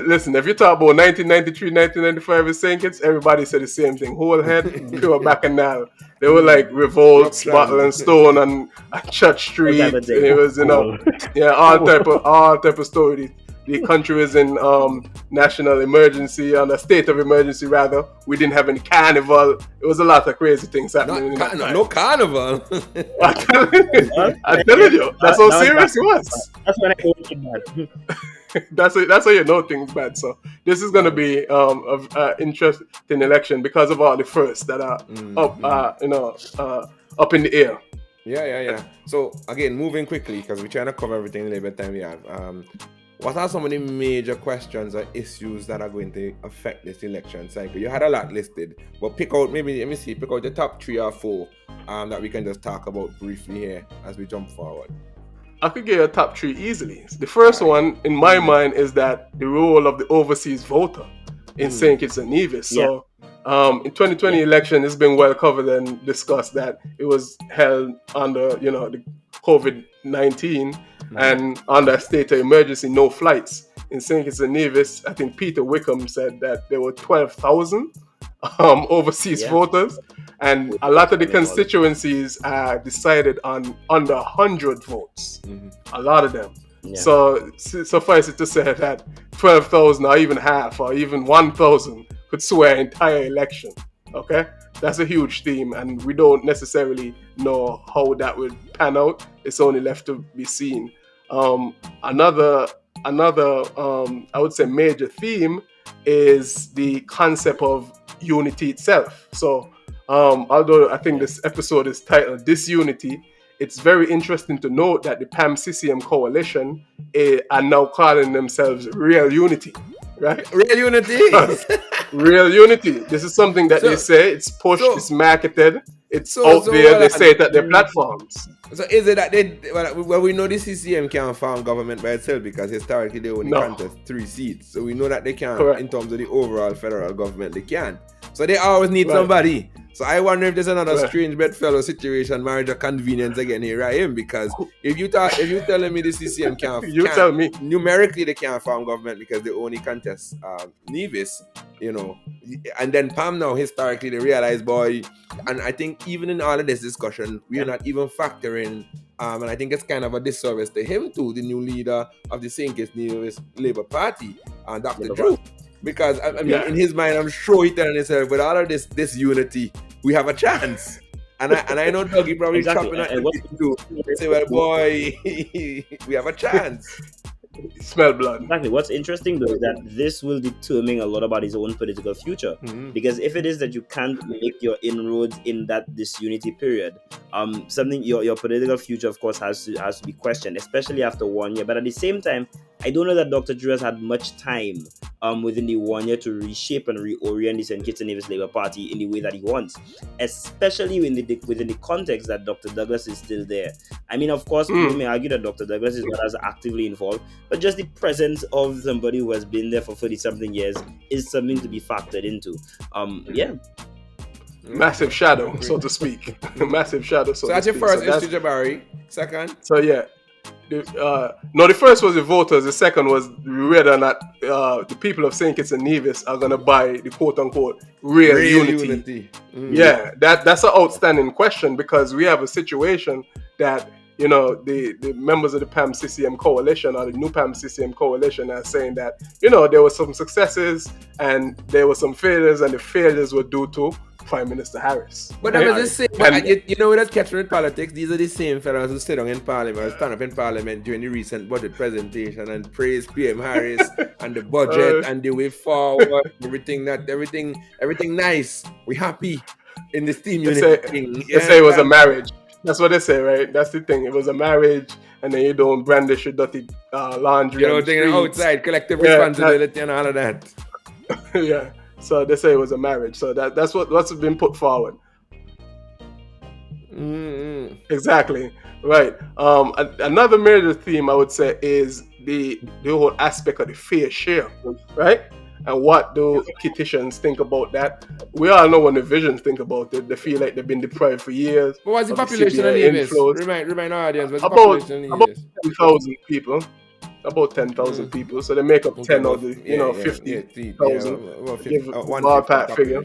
Listen, if you talk about 1993, 1995 in St. Kitts, everybody said the same thing. Whole head, pure bacchanal. They were like revolts, bottle and stone on Church Street. And it was, all type of story. The country was in national emergency, on a state of emergency rather. We didn't have any carnival. It was a lot of crazy things happening. No carnival. I'm telling you, that's how serious it was. That's when I opened that. That's how you know things bad. So this is going to be an interesting election because of all the firsts that are up in the air. Yeah. So again, moving quickly because we're trying to cover everything in the little bit time we have. What are some of the major questions or issues that are going to affect this election cycle? You had a lot listed, but pick out the top 3 or 4 that we can just talk about briefly here as we jump forward. I could get a top 3 easily. The first one, in my mind, is that the role of the overseas voter in St. Kitts and Nevis. So, in 2020 election, it's been well covered and discussed that it was held under, the COVID-19 and under a state of emergency, no flights. In St. Kitts and Nevis, I think Peter Wickham said that there were 12,000 overseas voters. And a lot of the constituencies are decided on under 100 votes. A lot of them. Yeah. So suffice it to say that 12,000 or even half or even 1,000 could sway an entire election. Okay? That's a huge theme, and we don't necessarily know how that would pan out. It's only left to be seen. Another I would say major theme is the concept of unity itself. So although I think this episode is titled Disunity, it's very interesting to note that the PAM-CCM coalition are now calling themselves Real Unity, right? Real Unity. Real Unity. This is something that they say, it's pushed, it's marketed, it's out there, they say it at their platforms. So is it that we know the CCM can't form government by itself because historically they only contest 3 seats. So we know that they can't, in terms of the overall federal government, they can. So they always need somebody. So I wonder if there's another strange bedfellow situation, marriage of convenience again here, Rahym, because if you telling me the CCM can't, tell me numerically they can't form government because they only contest Nevis, you know, and then PAM now historically they realize, boy, and I think even in all of this discussion we are not even factoring, and I think it's kind of a disservice to him too, the new leader of the St. Kitts Nevis Labour Party, Dr. Drew. Because I mean, in his mind, I'm sure he's telling himself, with all of this unity, we have a chance. And I know Dougie probably chopping at to say, well, boy, we have a chance. Smell blood. Exactly. What's interesting though is that this will determine a lot about his own political future. Because if it is that you can't make your inroads in that disunity period, something your political future, of course, has to be questioned, especially after 1 year. But at the same time, I don't know that Dr. Drew has had much time within the 1 year to reshape and reorient the St. Kitts and Nevis Labour Party in the way that he wants, especially within the context that Dr. Douglas is still there. I mean, of course, people may argue that Dr. Douglas is not as actively involved, but just the presence of somebody who has been there for 30-something years is something to be factored into. Massive shadow, so to speak. Massive shadow, so that's to your speak. first issue, Jabari. Second? So yeah. The first was the voters. The second was whether or not the people of St. Kitts and Nevis are going to buy the quote-unquote real unity. Yeah, that's an outstanding question, because we have a situation that, you know, the members of the PAM-CCM coalition or the new PAM-CCM coalition are saying that, you know, there were some successes and there were some failures, and the failures were due to Prime Minister Harris. But that was the same. You know, that's catching with politics. These are the same fellows who sit down in Parliament, stand up in Parliament during the recent budget presentation and praise PM Harris and the budget and the way forward, everything nice. We happy in the steam unit thing. They say it was a marriage. That's what they say, right? That's the thing. It was a marriage, and then you don't brandish your dirty laundry. You know, taking outside, collective responsibility and all of that. Yeah. So they say it was a marriage. So that's what's been put forward. Exactly. Right. Another major theme I would say is the whole aspect of the fair share, right? And what do Kittitians think about that? We all know when the Visions think about it. They feel like they've been deprived for years. What was the population of Nevis? Remind our audience, what's the about population of Nevis? 10,000 people. About 10,000 people. So they make up 10 of the, 50,000. Ballpark figure.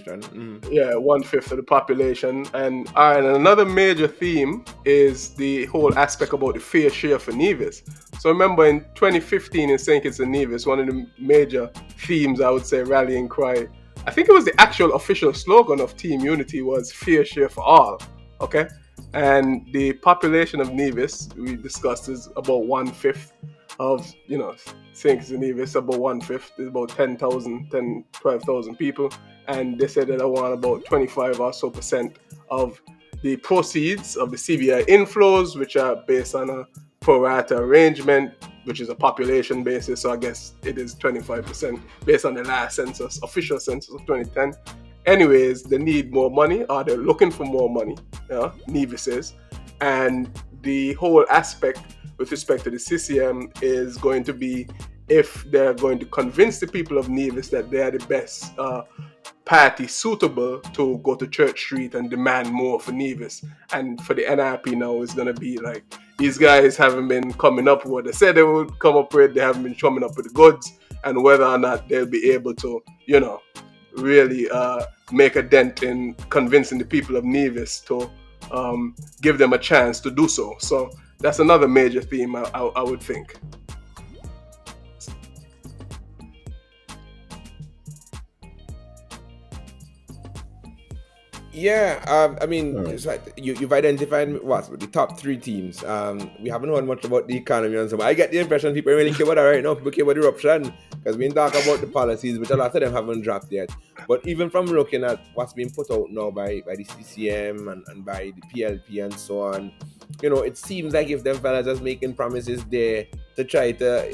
Yeah, 1/5 of the population. And another major theme is the whole aspect about the fair share for Nevis. So remember in 2015 in St. Kitts and Nevis, one of the major themes, I would say, rallying cry, I think it was the actual official slogan of Team Unity, was fair share for all. Okay? And the population of Nevis, we discussed, is about 1/5 of, St. Kitts and Nevis, about 1/5, is about 12,000 people. And they said that I want about 25 or so % of the proceeds of the CBI inflows, which are based on a pro rata arrangement, which is a population basis. So I guess it is 25% based on the last census, official census of 2010. Anyways, they need more money, or they're looking for more money, Nevis is. And the whole aspect with respect to the CCM is going to be if they're going to convince the people of Nevis that they are the best party suitable to go to Church Street and demand more for Nevis. And for the NRP now, it's going to be like, these guys haven't been coming up with what they said they would come up with. They haven't been coming up with the goods, and whether or not they'll be able to, really make a dent in convincing the people of Nevis to give them a chance to do so. So that's another major theme, I would think. Yeah, I mean, Alright. it's like you've identified the top three teams. We haven't heard much about the economy and so, but I get the impression people really care about that right now. People care about the Ruption because we talk about the policies, which a lot of them haven't dropped yet. But even from looking at what's being put out now by the CCM and by the PLP and so on, it seems like if them fellas just making promises there to try to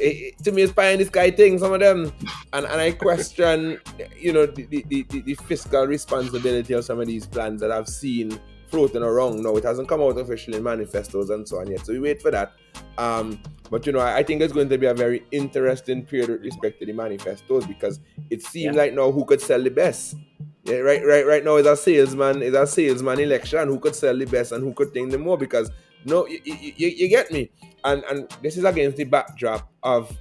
me it's pie in the sky thing, some of them. And I question, the fiscal responsibility of some of these plans that I've seen floating around now. It hasn't come out officially in manifestos and so on yet, so we wait for that. But I think it's going to be a very interesting period with respect to the manifestos because it seems like now who could sell the best. Yeah, right now is a salesman election. Who could sell the best and who could think the more? Because you get me. And this is against the backdrop of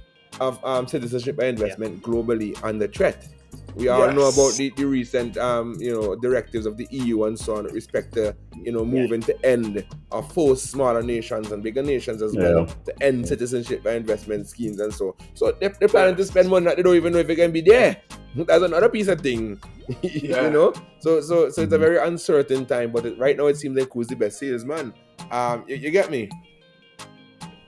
citizenship by investment globally under threat. We all know about the recent directives of the EU and so on with respect to moving to end or force smaller nations and bigger nations as well to end citizenship by investment schemes and so. So they're planning to spend money that they don't even know if it can be there. That's another piece of thing. So it's a very uncertain time, but right now it seems like who's the best salesman. You get me?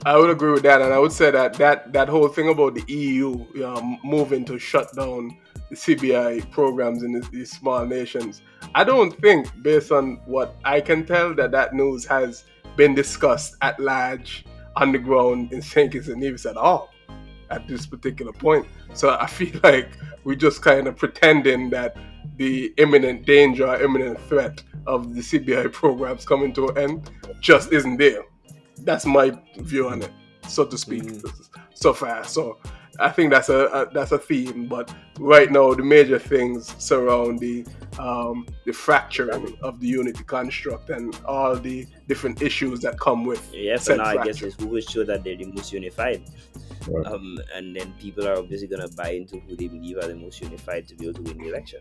I would agree with that, and I would say that whole thing about the EU moving to shut down the CBI programs in these small nations, I don't think, based on what I can tell, that news has been discussed at large on the ground in St. Kitts and Nevis at all at this particular point. So I feel like we're just kind of pretending that the imminent danger, imminent threat of the CBI programs coming to an end just isn't there. That's my view on it, so to speak, so far. So I think that's a theme. But right now, the major things surround the fracturing of the unity construct and all the different issues that come with. Yes, and now I guess it's who will show that they're the most unified. Right. And then people are obviously going to buy into who they believe are the most unified to be able to win the election.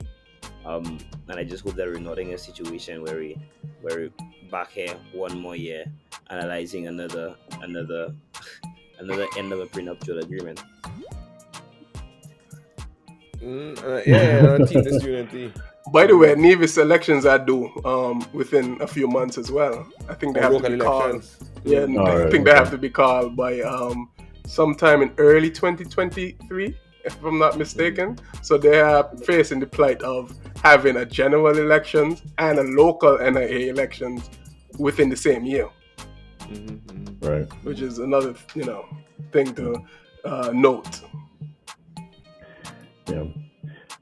And I just hope that we're not in a situation where we're back here one more year analyzing another end of a prenuptial agreement. Team disunity. By the way, Nevis elections are due within a few months as well. I think they have to be called. Yeah, I think they have to be called by sometime in early 2023, if I'm not mistaken. So they are facing the plight of having a general elections and a local NIA elections within the same year. Right. Which is another, thing to note. Yeah.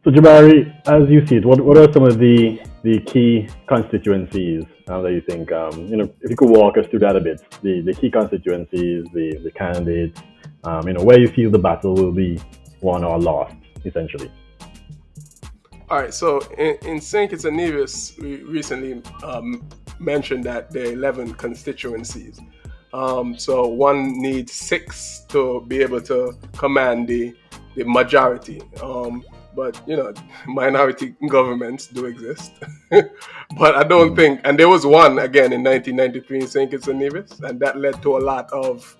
So Jabari, as you see it, what are some of the key constituencies that you think, if you could walk us through that a bit, the key constituencies, the candidates, where you feel the battle will be won or lost, essentially. All right, so in St. Kitts and Nevis, we recently mentioned that there are 11 constituencies. So one needs 6 to be able to command the majority. But, minority governments do exist. But I don't think, and there was one, again, in 1993 in St. Kitts and Nevis, and that led to a lot of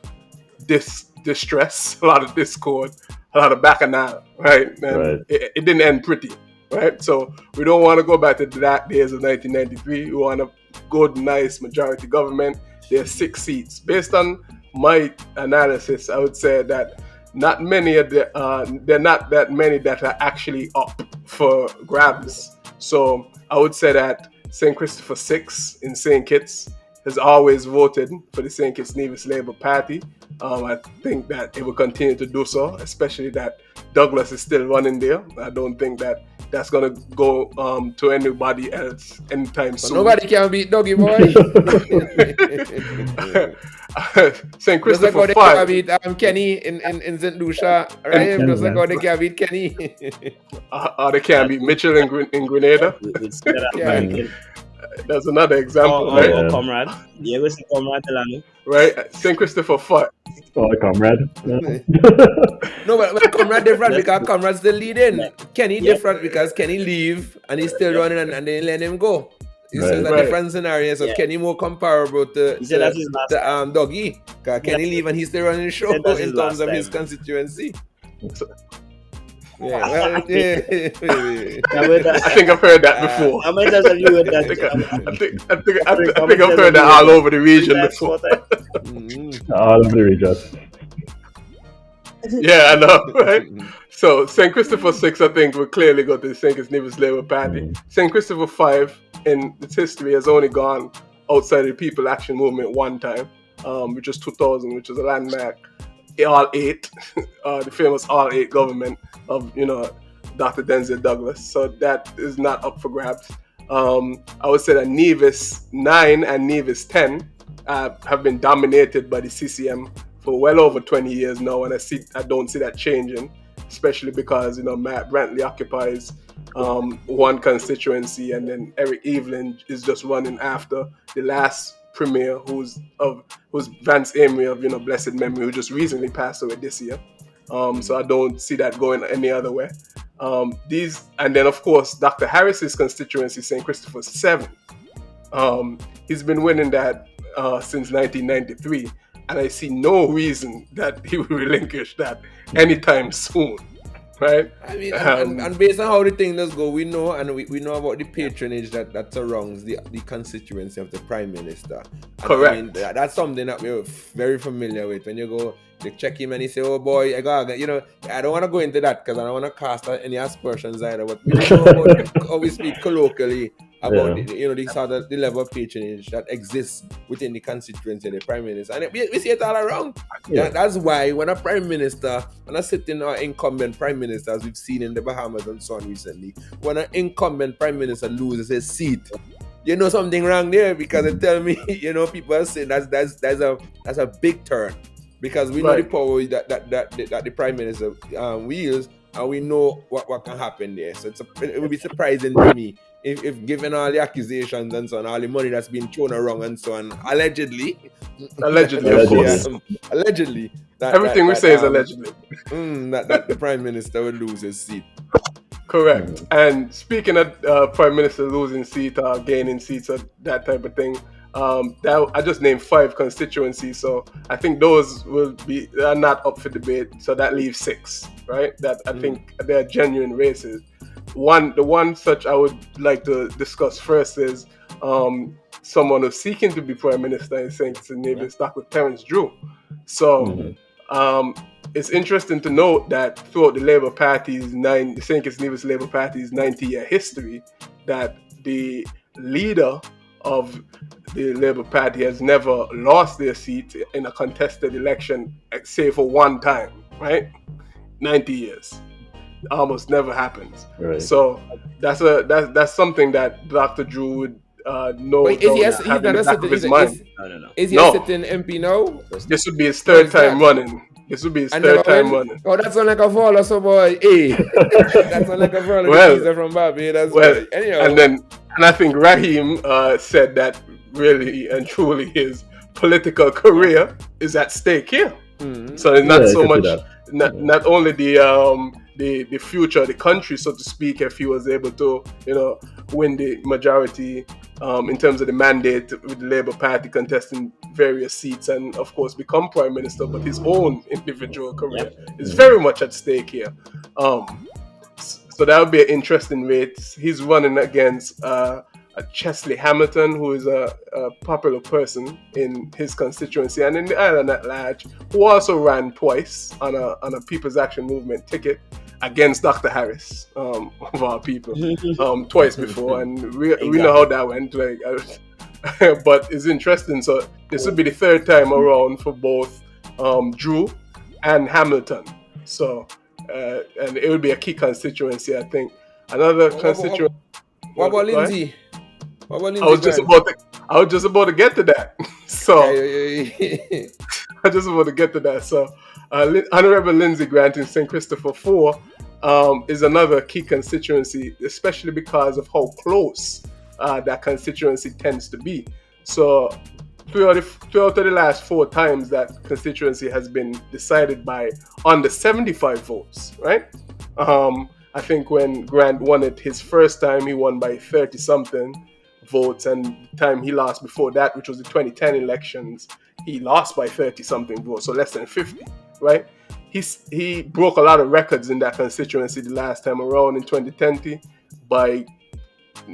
distress, a lot of discord, a lot of bacchanal, right? And it didn't end pretty, right? So we don't want to go back to that days of 1993. We want a good, nice majority government. There's 6 seats. Based on my analysis, I would say that not many of there are not that many that are actually up for grabs. So I would say that St. Christopher 6 in St. Kitts has always voted for the St. Kitts Nevis Labour Party. I think that it will continue to do so, especially that Douglas is still running there. I don't think that that's going to go to anybody else anytime soon. Nobody can beat Dougie, boy. St. Christopher 5. Can beat Kenny in St. Lucia. Rahym, just like how they can beat Kenny. They can beat Mitchell in Grenada. That's another example. Or Comrade. Yeah, we see Comrade Delano. Right? St. Christopher 5. Oh, Comrade. No, but Comrade different because Comrade's still leading. Kenny Yeah. different because Kenny leave and he's still running and they let him go. It's Right. a different scenario. So Yeah. Kenny more comparable to He said that's his last time. Doggy. Because Kenny leave and he's still running the show said that's his in terms last of his time. constituency. Yeah, well, yeah. I think I've heard that before. How many times have you heard that? I think I've heard that all over the region before. All of the regions. Yeah, I know, right? So St. Christopher 6, I think, will clearly go to the St. Nevis Labour Party. St. Christopher 5, in its history, has only gone outside of the People Action Movement one time, which was 2000, which was a landmark. All 8, the famous All 8 government of, Dr. Denzel Douglas. So that is not up for grabs. I would say that Nevis 9 and Nevis 10 have been dominated by the CCM for well over 20 years now, and I don't see that changing, especially because Matt Brantley occupies one constituency, and then Eric Evelyn is just running after the last premier, who's Vance Amory of blessed memory, who just recently passed away this year. So I don't see that going any other way. And then of course Dr. Harris's constituency, St. Christopher 7. He's been winning that since 1993. And I see no reason that he will relinquish that anytime soon, right? I mean, and based on how the thing does go, we know about the patronage that surrounds the constituency of the Prime Minister. And correct. I mean, that's something that we're very familiar with. When you go, you check him and he say, "Oh boy, I don't want to go into that because I don't want to cast any aspersions either." But we know about how we speak colloquially about the level of patronage that exists within the constituency of the Prime Minister, and we see it all around. Yeah. That's why when a sitting or incumbent Prime Minister, as we've seen in the Bahamas and so on recently, when an incumbent Prime Minister loses his seat, something wrong there, because it tell me, people are saying that's a big turn, because we know the power that the Prime Minister wields, and we know what can happen there. So it would be surprising to me if given all the accusations and so on, all the money that's been thrown around and so on, allegedly, of course, allegedly, everything we say is allegedly, that the Prime Minister would lose his seat. Correct. And speaking of Prime Minister losing seat or gaining seats or that type of thing, I just named 5 constituencies, so I think those are not up for debate. So that leaves 6, right? That I think they're genuine races. The one such I would like to discuss first is someone who's seeking to be Prime Minister in St. Nevis, Dr. Terence Drew. So it's interesting to note that throughout the Labour Party's the St. Nevis Labour Party's 90-year history, that the leader of the Labour Party has never lost their seat in a contested election, save for one time, right? 90 years. Almost never happens. Right. So that's something that Dr. Drew would know. Wait, is he a sitting MP now? This would be his third time running. Oh, that's not like a follow, so boy. Hey, that's not like a follow. From Barbados. Anyhow. And I think Rahym said that really and truly his political career is at stake here. So it's not so much not only the future of the country, so to speak, if he was able to win the majority in terms of the mandate with the Labour Party contesting various seats and of course become Prime Minister, but his own individual career is very much at stake here. So that would be an interesting race. He's running against Chesley Hamilton, who is a popular person in his constituency and in the island at large, who also ran twice on a People's Action Movement ticket against Dr. Harris, of our people, twice before, and we know how that went. But it's interesting. So this would be the third time around for both Drew and Hamilton. So and it would be a key constituency, I think. Another constituency. What about Lindsay? I was just about to get to that. So I just about to get to that. So Honorable Lindsay Grant in St. Christopher 4 is another key constituency, especially because of how close that constituency tends to be. So three out of the last 4 times that constituency has been decided by under 75 votes, right? I think when Grant won it his first time, he won by 30 something votes, and the time he lost before that, which was the 2010 elections, he lost by 30 something votes, so less than 50, right? He broke a lot of records in that constituency the last time around in 2020 by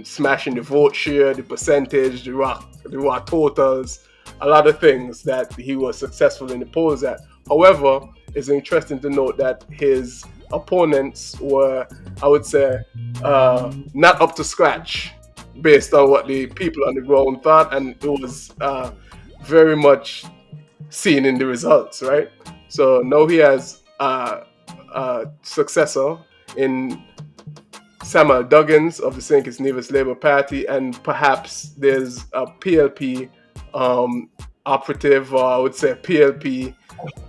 smashing the vote share, the percentage, the raw totals, a lot of things that he was successful in the polls at. However, it's interesting to note that his opponents were, I would say, not up to scratch based on what the people on the ground thought, and it was very much seen in the results, right? So now he has a successor in Samuel Duggins of the St. Kitts Nevis Labour Party, and perhaps there's a PLP operative, or I would say PLP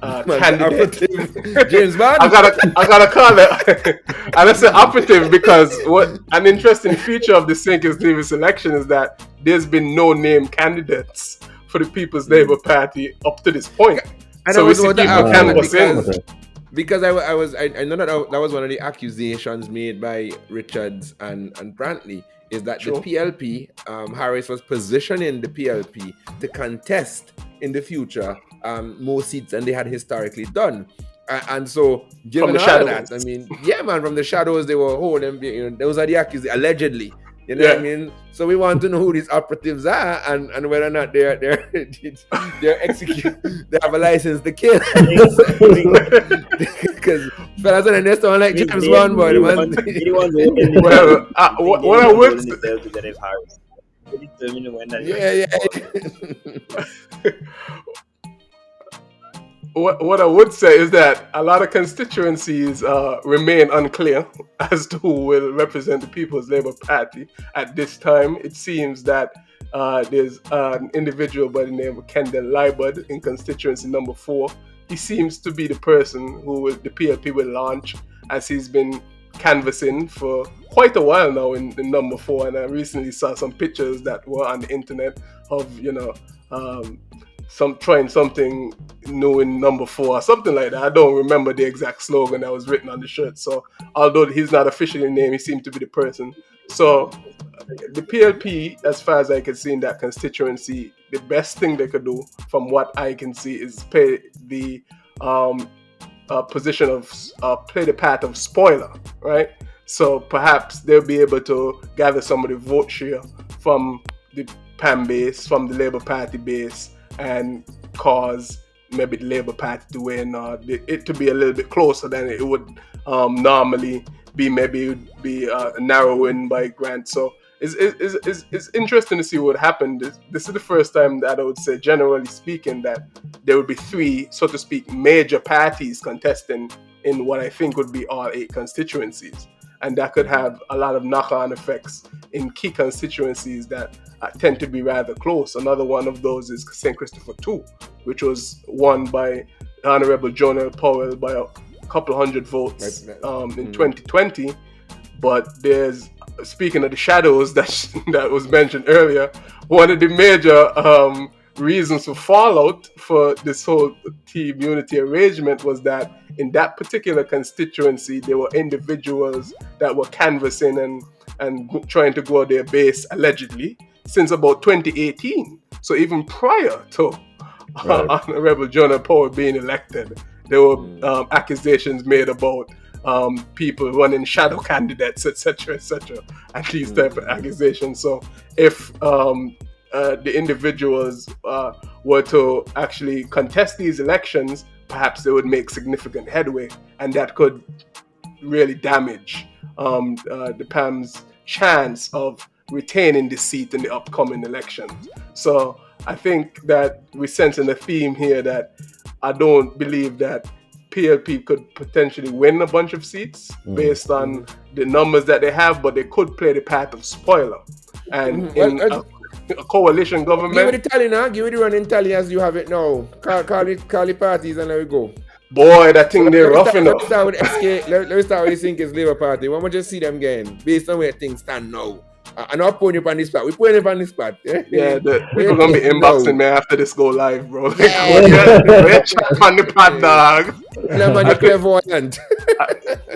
candidate. James Bond. I gotta call it. And I say operative because what an interesting feature of the St. Kitts Nevis election is that there's been no named candidates for the People's Labour Party up to this point. And so I we was see about to people ask canvassing. because I know that was one of the accusations made by Richards and Brantley, is that Sure. the PLP, Harris was positioning the PLP to contest in the future more seats than they had historically done. And so, given the all of shadows. that, I mean, yeah, man, from the shadows they were holding, those are the accusations, allegedly. You know what I mean? So we want to know who these operatives are and whether or not they're execute, they have a license to kill. Because fellas on the don't like James Bond, boy. Well, what I would what I would say is that a lot of constituencies remain unclear as to who will represent the People's Labour Party at this time. It seems that there's an individual by the name of Kendall Liebert in constituency number 4. He seems to be the person who the PLP will launch, as he's been canvassing for quite a while now in number 4. And I recently saw some pictures that were on the internet of, trying something new in number 4 or something like that. I don't remember the exact slogan that was written on the shirt. So although he's not officially named, he seemed to be the person. So the PLP, as far as I can see in that constituency, the best thing they could do, from what I can see, is play the position of play the part of spoiler, right? So perhaps they'll be able to gather some of the vote share from the PAM base, from the Labour Party base, and cause maybe the Labour Party to win, or it to be a little bit closer than it would normally be. Maybe it would be a narrow win by Grant. So it's interesting to see what happened. This is the first time that I would say, generally speaking, that there would be 3, so to speak, major parties contesting in what I think would be all 8 constituencies. And that could have a lot of knock-on effects in key constituencies that tend to be rather close. Another one of those is St. Christopher 2, which was won by Honorable Jonah Powell by a couple hundred votes in 2020. But there's, speaking of the shadows that was mentioned earlier, one of the major reasons for fallout for this whole team unity arrangement was that in that particular constituency, there were individuals that were canvassing and trying to grow their base, allegedly, since about 2018. So even prior to Honorable Jonah Powell being elected, there were accusations made about people running shadow candidates, etc., and these type of accusations. So if the individuals were to actually contest these elections, perhaps they would make significant headway, and that could really damage the PAM's chance of retaining the seat in the upcoming elections. So I think that we're sensing a theme here that I don't believe that PLP could potentially win a bunch of seats based on the numbers that they have, but they could play the part of spoiler. And in a coalition government... Give me the tally now. Give me the running tally as you have it now. Call the parties and let we go. Boy, that thing they're rough enough. Let's start with SK. Let's start with the St. Kitts Labour Party. Why don't you just see them again, based on where things stand now? I'm not putting you on this spot. We're putting you on this spot. Yeah, people gonna be inboxing me after this go live, bro. Like, Yeah. we're chat on the pad, dog. I'm on the clairvoyant.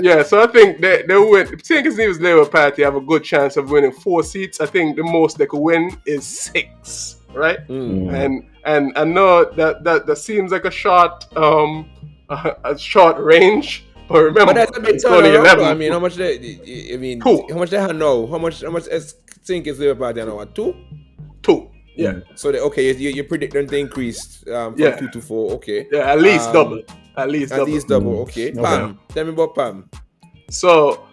Yeah, so I think they win. St. Nevis Labour Party have a good chance of winning 4 seats. I think the most they could win is 6, right? And I know that seems like a short range, but remember, But that's a bit it's only 11. I mean, how much they have now? How much is St. Labour Party now? 2? 2. Yeah. So you predict them to increase from 2 to 4. Okay. Yeah, at least double. At least double. Okay. Pam, tell me about Pam. So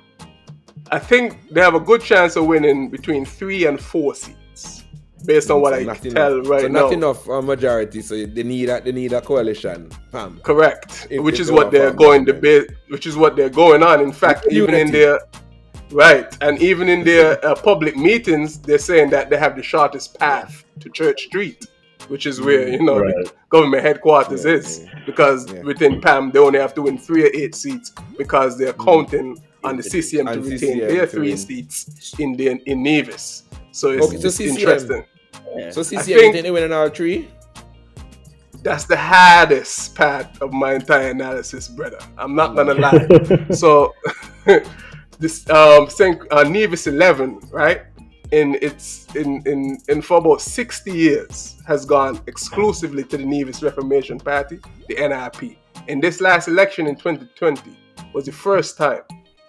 I think they have a good chance of winning between 3 and 4 seats, based on what I can tell right now. So not enough majority. So they need a coalition. Pam. Correct. Which is what they're going debate. Which is what they're going on. In fact, even in their public meetings, they're saying that they have the shortest path to Church Street, which is where the government headquarters is, because within PAM they only have to win 3 or 8 seats because they're counting on the CCM to retain their 3 seats in Nevis. So it's interesting. Yeah. So CCM, they win all 3. That's the hardest part of my entire analysis, brother. I'm not gonna lie. So this Nevis 11, right? For about 60 years has gone exclusively to the Nevis Reformation Party, the NRP. In this last election in 2020 was the first time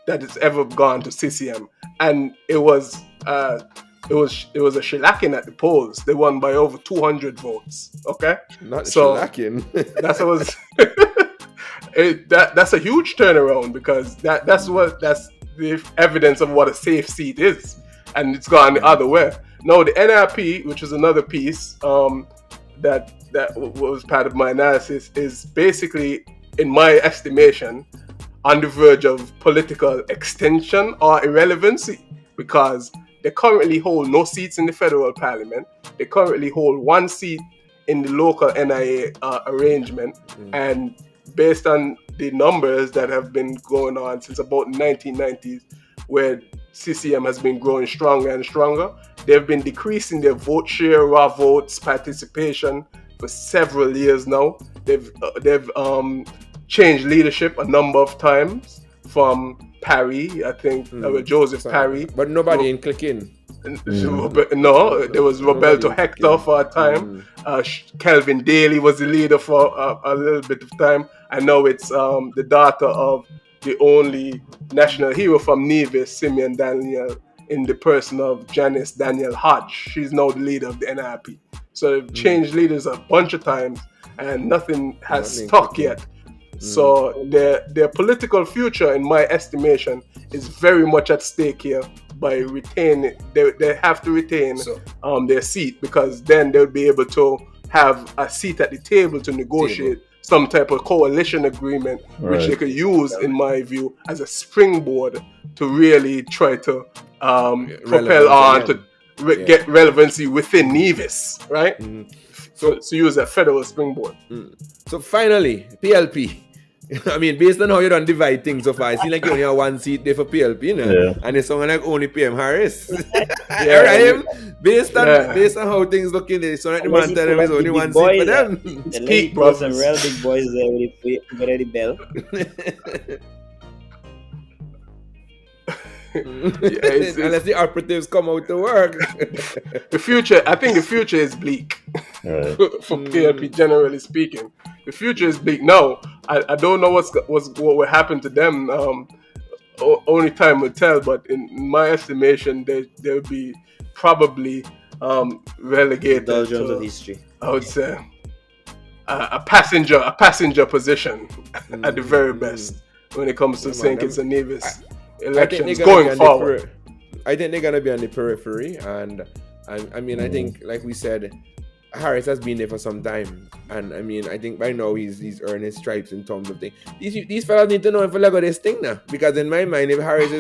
that it's ever gone to CCM, and it was a shellacking at the polls. They won by over 200 votes. Okay, shellacking. That's what was. That's a huge turnaround, because that's the evidence of what a safe seat is. And it's gone the other way. Now the NRP, which is another piece that was part of my analysis, is basically, in my estimation, on the verge of political extension or irrelevancy, because they currently hold no seats in the federal parliament. They currently hold 1 seat in the local NIA arrangement, and based on the numbers that have been going on since about the 1990s, where CCM has been growing stronger and stronger, they've been decreasing their vote share, raw votes, participation for several years now. They've changed leadership a number of times, from Parry, I think, Joseph Parry. But nobody in clicking. No, there was Roberto Hector for a time. Kelvin Daly was the leader for a little bit of time. I know it's the daughter of the only national hero from Nevis, Simeon Daniel, in the person of Janice Daniel Hodge. She's now the leader of the NRP. So they've changed leaders a bunch of times, and nothing has stuck yet. So their political future, in my estimation, is very much at stake here by retaining. They have to retain their seat, because then they'll be able to have a seat at the table to negotiate some type of coalition agreement, which they could use, in my view, as a springboard to really try to propel on to get relevancy within Nevis, right? So use a federal springboard. So finally, PLP. I mean, based on how you don't divide things so far, it seems like you only have 1 seat there for PLP, you know? Yeah. And it's someone like only PM Harris. Rahym, based on how things looking there, so like the man telling there's only 1 seat for them. The lady brought some real big boys there with the bell. Unless the operatives come out to work. I think the future is bleak for PLP, generally speaking. The future is bleak. No, I don't know what will happen to them. Only time will tell. But in my estimation, they'll be probably relegated to of history. I would say a passenger position at the very best when it comes to St. Kitts and Nevis elections going forward. I think they're gonna be on the periphery, and I mean, I think, like we said, Harris has been there for some time, and I mean, I think by now he's earned his stripes in terms of things. These fellas need to know if they got this thing now, because in my mind, if Harris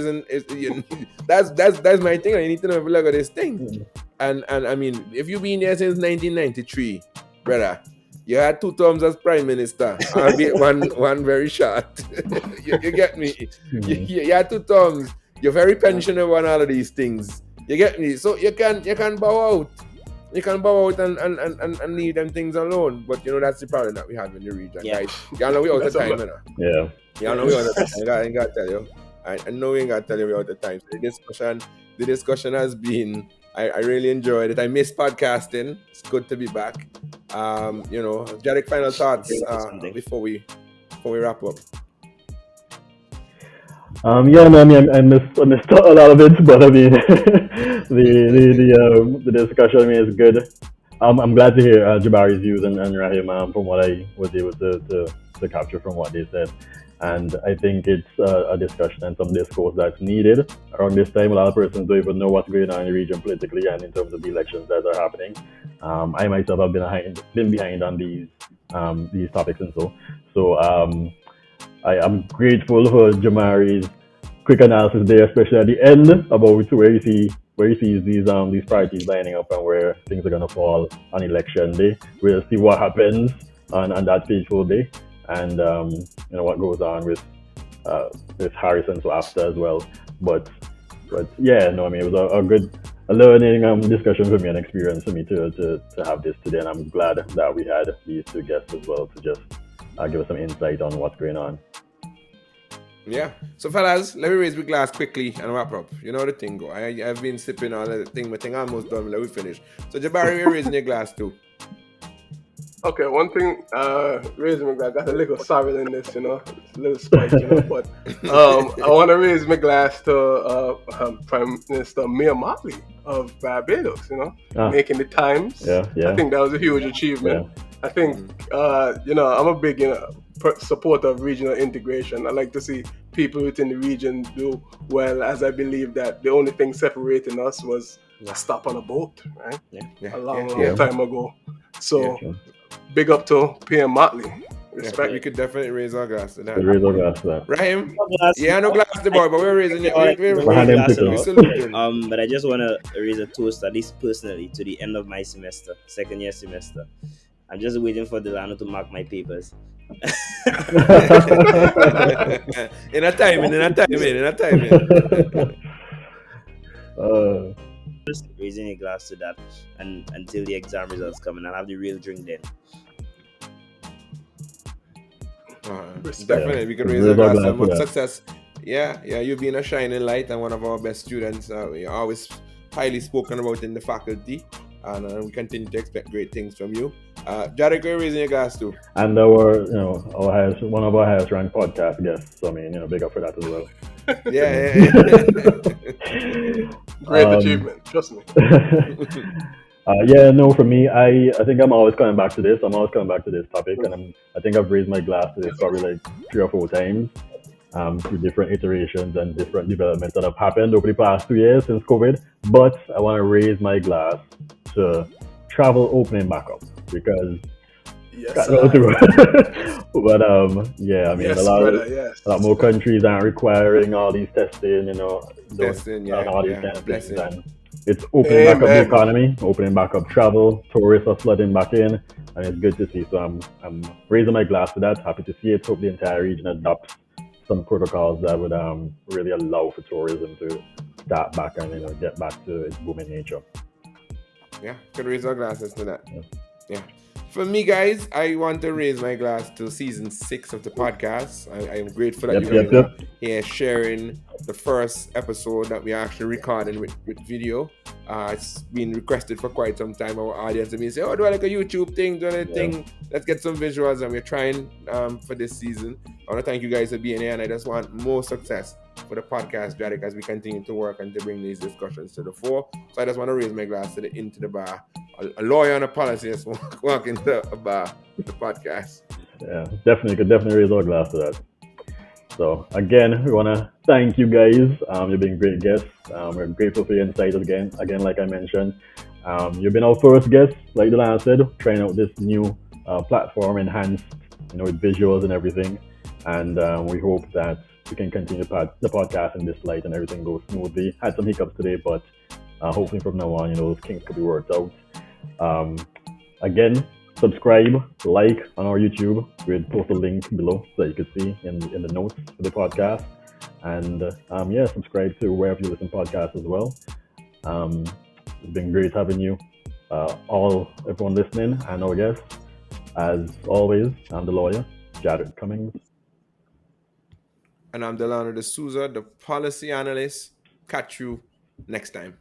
that's my thing. I need to know if they got this thing, and I mean, if you've been there since 1993, brother, you had 2 terms as prime minister, albeit one very short. you get me? You had 2 terms. You're very pensionable on all of these things. You get me? So you can bow out. You can bow out and leave them things alone. But that's the problem that we have in the region, guys. Y'all know we out of time, Yeah. Y'all know we out of time. I ain't got to tell you. I know we ain't got to tell you we out of time. So the discussion has been, I really enjoyed it. I miss podcasting. It's good to be back. Jarek, final thoughts before we wrap up. I missed a lot of it, but I mean, the discussion, I mean, is good. I'm glad to hear Jabari's views and Rahym from what I was able to capture from what they said. And I think it's a discussion and some discourse that's needed around this time. A lot of persons don't even know what's going on in the region politically and in terms of the elections that are happening. I myself have been behind on these topics and so. I am grateful for Jabari's quick analysis there, especially at the end about where he sees these parties lining up and where things are gonna fall on election day. We'll see what happens on that fateful day, and what goes on with Harrison so after as well. But yeah, no, I mean, it was a learning discussion for me, an experience for me to have this today, and I'm glad that we had these two guests as well to just give us some insight on what's going on. Yeah. So, fellas, let me raise my glass quickly and wrap up. You know the thing go. I've been sipping on the thing. My thing almost done. Let me finish. So, Jabari, we're raising your glass too. Okay, one thing, raising my glass, got a little sour in this, it's a little spicy, but I want to raise my glass to Prime Minister Mia Motley of Barbados, making the Times. Yeah. I think that was a huge achievement. Yeah. I think, I'm a big, supporter of regional integration. I like to see people within the region do well, as I believe that the only thing separating us was a stop on a boat, right? Yeah. A long time ago. So, big up to PM Motley. Respect. We could definitely raise our glass to that. Raise our glass to that. Rahym? Yeah, no glass to the boy, but we're raising it. But I just want to raise a toast, at least personally, to the end of my second year semester. I'm just waiting for Delano to mark my papers. in a timing. Just raising a glass to that, and until the exam results come, and I'll have the real drink then. Definitely, we can raise a glass to much success. Yeah, you've been a shining light and one of our best students. You're always highly spoken about in the faculty, and we continue to expect great things from you. Jarek, we're raising your glass too. And one of our highest ranked podcast guests. So I mean, big up for that as well. Yeah. Great achievement, trust me. For me, I think I'm always coming back to this. I'm always coming back to this topic, and I think I've raised my glass to this probably like 3 or 4 times through different iterations and different developments that have happened over the past 2 years since COVID. But I want to raise my glass to travel opening back up because yes, but a lot more countries aren't requiring all these testing, all these kind of things. And it's opening back up the economy, opening back up travel. Tourists are flooding back in, and it's good to see. So I'm raising my glass to that. Happy to see it. Hope the entire region adopts some protocols that would really allow for tourism to start back and get back to its booming nature. Yeah, could raise our glasses to that. Yeah. For me, guys, I want to raise my glass to season 6 of the podcast. I am grateful that you guys are here sharing the first episode that we actually recording with video. It's been requested for quite some time. Our audience have been saying, do I like a YouTube thing? Do I like a thing? Let's get some visuals, and we're trying for this season. I want to thank you guys for being here, and I just want more success for the podcast, Jarek, as we continue to work and to bring these discussions to the fore. So I just want to raise my glass into the bar. A lawyer and a policyist walk into a bar with the podcast. Yeah, definitely. Could definitely raise our glass to that. So again, we want to thank you guys. You've been great guests. We're grateful for your insights again, like I mentioned. You've been our first guest, like Delano said, trying out this new platform, enhanced, with visuals and everything. And we hope that we can continue the podcast in this light and everything goes smoothly. Had some hiccups today, but hopefully from now on, those kinks could be worked out. Again, subscribe, like on our YouTube. We'll post a link below so that you can see in the notes for the podcast. And subscribe to wherever you listen to podcasts as well. It's been great having you, everyone listening, and our guests. As always, I'm the lawyer, Jared Cummings. And I'm Delano D'Souza, the policy analyst. Catch you next time.